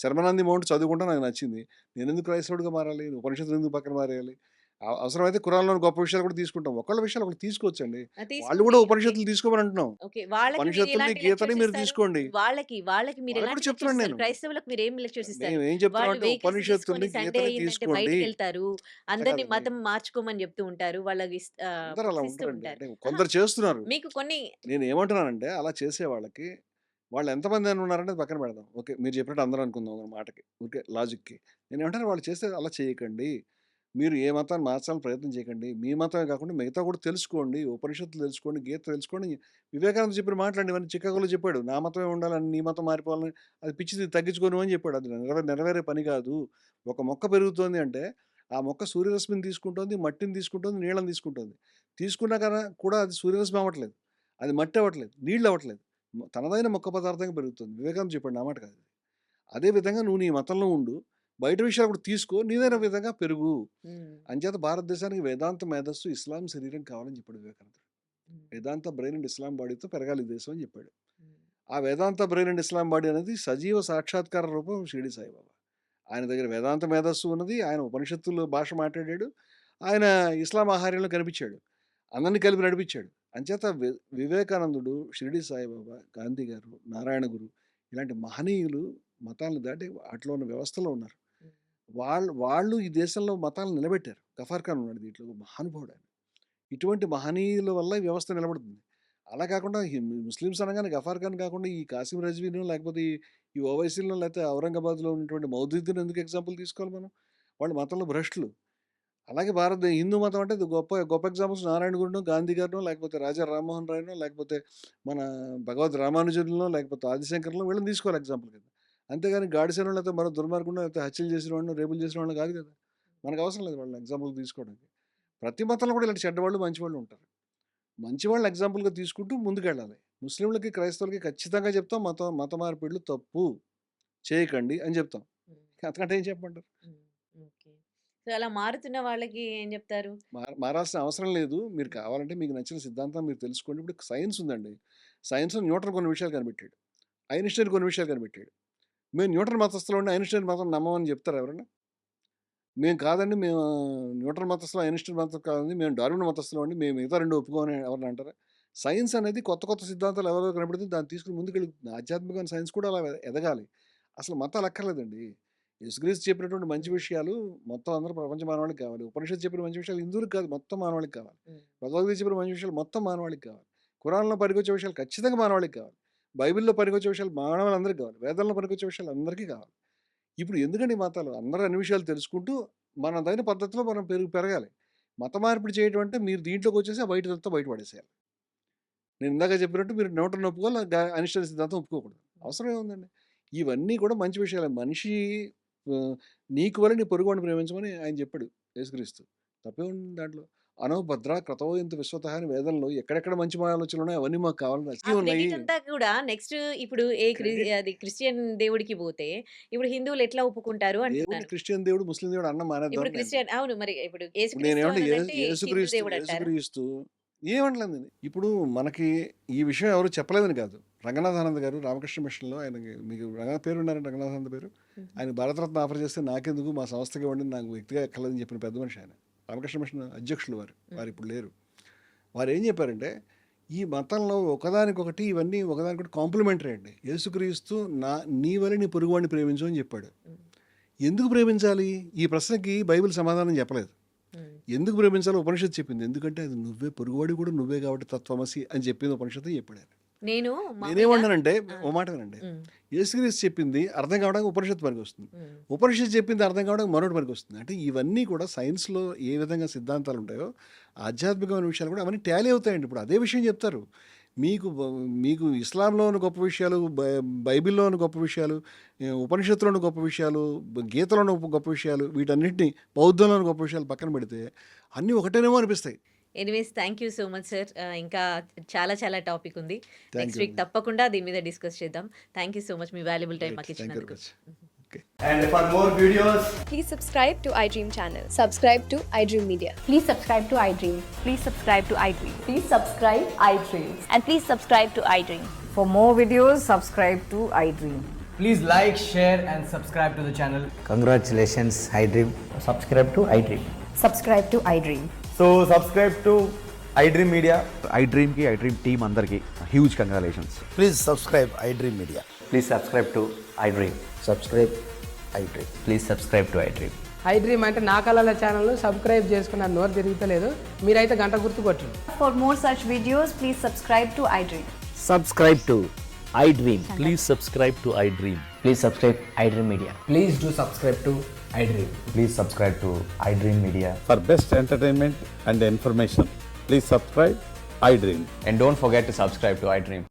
శర్మనంది మౌంట్ చదువుకుంటాం, నాకు నచ్చింది. నేను ఎందుకు క్రైస్తవుడిగా మారాలి? ఉపనిషత్తులు ఎందుకు పక్కన మారేయాలి? అవసరమైతే ఖురాన్లోని గొప్ప విషయాలు కూడా తీసుకుంటాం. ఒకళ్ళ విషయాలు ఒకళ్ళు తీసుకోవచ్చండి. తీసుకోండి. వాళ్ళు కూడా ఓకే. ఉపనిషత్తులు తీసుకోమని అంటున్నాం. ఓకే. వాళ్ళకి మీరు ఉపనిషత్తుల్ని, ఎలాంటి గీతని లెక్చర్స్ మీరు ఇస్తారు? తీసుకోండి. వాళ్ళకి మీరు వాళ్ళకి కూడా ఎలాంటి లెక్చర్స్ చెప్తున్నాను ఇస్తారు? నేను. క్రైస్తవులకు మీరు ఏం లెక్చర్స్ ఇస్తారు? మేము ఏం వాళ్ళు చెప్తున్నామంటే వెహికల్స్ తీసుకొని ఉపనిషత్తుల్ని, సండే గీతని అయిందంటే తీసుకోండి. బయటికెళ్తారు. అందరిని కాదండి. మతం మార్చుకోమని చెప్తూ ఉంటారు. వాళ్ళకి అందరూ అలా పుట్టిస్తూ ఉంటారండి. ఉంటారు. అంటే కొందరు చేస్తున్నారు. మీకు కొన్ని నేను ఏమంటున్నానంటే అలా చేసే వాళ్ళకి వాళ్ళు ఎంతమంది అని ఉన్నారంటే పక్కన పెడదాం. ఓకే. మీరు చెప్పినట్టు అందరూ అనుకుందాం ఒక మాటకి. ఊరికే లాజిక్‌కి. నేనేమంటాను వాళ్ళు చేస్తే అలా చేయకండి. మీరు ఏ మతాన్ని మార్చాలని ప్రయత్నం చేయకండి. మీ మతమే కాకుండా మిగతా కూడా తెలుసుకోండి. ఉపనిషత్తులు తెలుసుకోండి, గీత తెలుసుకోండి. వివేకానంద చెప్పిన మాటలండి ఇవన్నీ చికాగోలో చెప్పాడు. నా మతమే ఉండాలని, నీ మతం మారిపోవాలని అది పిచ్చిది తగ్గించుకోను అని చెప్పాడు. అది నెరవేరే పని కాదు. ఒక మొక్క పెరుగుతోంది అంటే ఆ మొక్క సూర్యరశ్మిని తీసుకుంటోంది, మట్టిని తీసుకుంటోంది, నీళ్ళని తీసుకుంటోంది. తీసుకున్నా కూడా అది సూర్యరశ్మి అవ్వట్లేదు. అది మట్టి అవ్వట్లేదు. నీళ్ళు అవ్వట్లేదు. తనదైన మొక్క పదార్థంగా పెరుగుతుంది. వివేకానంద చెప్పాడు నా మాట కాదు. అదే విధంగా నువ్వు నీ మతంలో ఉండు. బయట విషయాలు కూడా తీసుకో. నీదైన విధంగా పెరుగు. హ్మ్. అంచేత భారతదేశానికి వేదాంత మేధస్సు, ఇస్లాం శరీరం కావాలని చెప్పాడు వివేకానందుడు. హ్మ్. వేదాంత బ్రెయిన్ అండ్ ఇస్లాం బాడీతో పెరగాలి ఈ దేశం అని చెప్పాడు. హ్మ్. ఆ వేదాంత బ్రెయిన్ అండ్ ఇస్లాం బాడీ అనేది సజీవ సాక్షాత్కార రూపం షిరిడి సాయిబాబా. ఆయన దగ్గర వేదాంత మేధస్సు ఉన్నది. ఆయన ఉపనిషత్తుల భాష మాట్లాడాడు. ఆయన ఇస్లాం ఆహార్యంలో కనిపించాడు. అందరినీ కలిపి నడిపించాడు. అంచేత వివేకానందుడు, షిరిడి సాయిబాబా, గాంధీ గారు, నారాయణ గురు ఇలాంటి మహనీయులు మతాలను దాటి వాటిలో ఉన్న వ్యవస్థలో ఉన్నారు. వాళ్ళు ఈ దేశంలో మతాలను నిలబెట్టారు. గఫార్ ఖాన్ ఉన్నాడు దీంట్లో మహానుభావుడు ఆయన. ఇటువంటి మహనీయుల వల్ల ఈ వ్యవస్థ నిలబడుతుంది. అలా కాకుండా ముస్లిమ్స్ అనగానే గఫార్ ఖాన్ కాకుండా ఈ కాసిం రజ్వీను లేకపోతే ఈ ఓవైసీలను లేకపోతే ఔరంగాబాద్లో ఉన్నటువంటి మౌదూద్దీన్ ఎందుకు ఎగ్జాంపుల్ తీసుకోవాలి మనం? వాళ్ళు మతంలో భ్రష్టులు. అలాగే హిందూ మతం అంటే గొప్ప గొప్ప ఎగ్జాంపుల్స్ నారాయణ గురును, గాంధీ గారినో లేకపోతే రాజా రామ్మోహన్ రాయ్నో లేకపోతే మన భగవద్ రామానుజులను లేకపోతే ఆదిశంకర్లో వీళ్ళని తీసుకోవాలి ఎగ్జాంపుల్ కదా. అంతేగాని గాడిసిన లేకపోతే మరో దుర్మార్గుడు లేకపోతే హత్యలు చేసిన వాడిని, రేపులు చేసిన వాళ్ళు కాదు కదా. మనకు అవసరం లేదు వాళ్ళని ఎగ్జాంపుల్ తీసుకోవడానికి. ప్రతి మతంలో కూడా ఇలాంటి చెడ్డవాళ్ళు మంచివాళ్ళు ఉంటారు. మంచివాళ్ళని ఎగ్జాంపుల్గా తీసుకుంటూ ముందుకెళ్ళాలి. ముస్లింలకి, క్రైస్తవులకి ఖచ్చితంగా చెప్తాం మత మార్పిడులు తప్పు చేయకండి అని చెప్తాం. అంతకంటే ఏం చెప్పమంటారు? ఓకే. సో, అలా మారుతున్న వాళ్ళకి ఏం చెప్తారు? మారాల్సిన అవసరం లేదు. మీరు కావాలంటే మీకు నచ్చిన సిద్ధాంతం మీరు తెలుసుకోండి. ఇప్పుడు సైన్స్ ఉందండి. సైన్స్‌లో న్యూటన్ కొన్ని విషయాలు కనిపెట్టాడు. ఐన్‌స్టైన్ కొన్ని విషయాలు కనిపెట్టాడు. మేము న్యూటన్ మతస్థులు ఉండి ఐన్‌స్టైన్ మతం నమ్మమని చెప్తారా ఎవరైనా? మేము కాదండి మేము న్యూటన్ మతస్థులు, ఐన్‌స్టైన్ మతం కాదండి మేము డార్విన్ మతస్థులం అండి. మేము మిగతా 2 ఒప్పుకోమని ఎవరైనా అంటారా? సైన్స్ అనేది కొత్త కొత్త సిద్ధాంతాలు ఎవరో కనపడితే దాన్ని తీసుకొని ముందుకెళ్తుంది. ఆధ్యాత్మికమైన సైన్స్ కూడా అలా ఎదగాలి. అసలు మతాలు అక్కర్లేదండి. యేసుక్రీస్తు చెప్పినటువంటి మంచి విషయాలు మొత్తం అందరూ ప్రపంచ మానవాళికి కావాలి. ఉపనిషత్తు చెప్పిన మంచి విషయాలు హిందువులకు కాదు మొత్తం మానవాళికి కావాలి. భగవద్గీత చెప్పిన మంచి విషయాలు మొత్తం మానవాళికి కావాలి. ఖురాన్‌లో పనికొచ్చే విషయాలు ఖచ్చితంగా మానవాళికి కావాలి. బైబిల్‌లో పనికొచ్చే విషయాలు మానవులందరికీ కావాలి. వేదాల్లో పనికొచ్చే విషయాలు అందరికీ కావాలి. ఇప్పుడు ఎందుకండి మతాలు? అందరూ అన్ని విషయాలు తెలుసుకుంటూ మనదైన పద్ధతిలో మనం పెరగాలి. మత మార్పిడి చేయడం అంటే మీరు దీంట్లోకి వచ్చేసి ఆ బయటదంతా బయట పడేసేయాలి. నేను ఇందాక చెప్పినట్టు మీరు న్యూటన్ ఒప్పుకోవాలి, ఐన్‌స్టైన్ సిద్ధాంతం ఒప్పుకోకూడదు. అవసరం ఏముందండి? ఇవన్నీ కూడా మంచి విషయాలే. మనిషి నీకు వలె నీ పొరుగువాడిని ప్రేమించమని ఆయన చెప్పాడు యేసుక్రీస్తు. తప్పేముంది దాంట్లో? అనోభద్ర క్రతోయంత విశ్వతః అని వేదంలో ఎక్కడెక్కడ మంచి ఆలోచనలు ఉన్నాయి అవన్నీ మాకు కావాలని ఆ అన్నీ ఉన్నాయి. క్రెడిట్ అంతా కూడా నెక్స్ట్ ఇప్పుడు అది క్రిస్టియన్ దేవుడికి పోతే ఇప్పుడు హిందువులు ఎట్లా ఒప్పుకుంటారు దేవుడు అంటున్నాను. క్రిస్టియన్ దేవుడు, ముస్లిం దేవుడు అన్న మానేద్దాం. ఇప్పుడు క్రిస్టియన్ అవును మరి ఇప్పుడు ఇప్పుడు యేసుక్రీస్తు నేనేమంటే అనంటే హిందూ యేసుక్రీస్తు దేవుడు అంటారా? యేసుక్రీస్తు ఏమంటలేదు. ఇప్పుడు మనకి ఈ విషయం ఎవరు చెప్పలేదని కాదు. రంగనాథానంద గారు రామకృష్ణ మిషన్లో ఆయనకి మీకు పేరు ఉన్నారండి రంగనాథానంద పేరు. ఆయన భారతరత్న ఆఫర్ చేస్తే నాకెందుకు మా సంస్థకి ఇవ్వండి నాకు వ్యక్తిగా ఎక్కలేదని చెప్పిన పెద్ద మనిషి ఆయన. రామకృష్ణ మిషన్ అధ్యక్షులు వారు ఇప్పుడు లేరు. వారు ఏం చెప్పారంటే ఈ మతంలో ఒకదానికొకటి ఇవన్నీ ఒకదానికొకటి కాంప్లిమెంటరీ అండి. యేసుక్రీస్తు నీ వలె నీ పొరుగువాడిని ప్రేమించు అని చెప్పాడు. ఎందుకు ప్రేమించాలి? ఈ ప్రశ్నకి బైబిల్ సమాధానం చెప్పలేదు. ఎందుకు ప్రేమించాలో ఉపనిషత్తు చెప్పింది. ఎందుకంటే అది నువ్వే పొరుగువాడి కూడా నువ్వే కాబట్టి తత్వమసి అని చెప్పింది ఉపనిషత్తు చెప్పాడు. నేనేమన్నానంటే ఓ మాట వినండి. యేసుక్రీస్తు చెప్పింది అర్థం కావడానికి ఉపనిషత్తు పనికి వస్తుంది. ఉపనిషత్తు చెప్పింది అర్థం కావడానికి మరొకటి పనికి వస్తుంది. అంటే ఇవన్నీ కూడా సైన్స్లో ఏ విధంగా సిద్ధాంతాలు ఉంటాయో ఆధ్యాత్మికమైన విషయాలు కూడా అవన్నీ టాలీ అవుతాయండి. ఇప్పుడు అదే విషయం చెప్తారు. మీకు ఇస్లాంలోని గొప్ప విషయాలు, బైబిల్లోని గొప్ప విషయాలు, ఉపనిషత్తులోని గొప్ప విషయాలు, గీతలోని గొప్ప విషయాలు, వీటన్నిటిని బౌద్ధంలోని గొప్ప విషయాలు పక్కన పెడితే అన్నీ ఒకటేనేమో అనిపిస్తాయి. Anyways thank you so much sir. ఇంకా చాలా చాలా టాపిక్ ఉంది. నెక్స్ట్ వీక్ అండి. తప్పకుండా దీని మీద డిస్కస్ చేద్దాం. Thank you so much me valuable time మాకు థ్యాంక్ యూ ఇచ్చినందుకు. Very much. And for more videos, Please subscribe to iDream channel. Subscribe to iDream Media. Please subscribe to iDream. Please subscribe to iDream. Please subscribe iDream. And please subscribe to iDream. For more videos, subscribe to iDream. please like, share and subscribe to the channel. Congratulations, iDream. Subscribe to iDream. Subscribe to iDream. So subscribe to iDream Media. iDream team అందరికి huge congratulations. Please subscribe iDream Media. Please subscribe to iDream. Subscribe iDream. Please subscribe to iDream. iDream అంటే నా కళల channel subscribe చేసుకున్న నోరు తిరుగుతలేదు, మీరైతే గంట గుర్తు కొట్టండి. For more such videos, please subscribe to iDream. Subscribe to iDream. Please subscribe to iDream. Please subscribe iDream Media. Please do subscribe to iDream. Please subscribe to iDream Media. For best entertainment and information, please subscribe iDream. And don't forget to subscribe to iDream.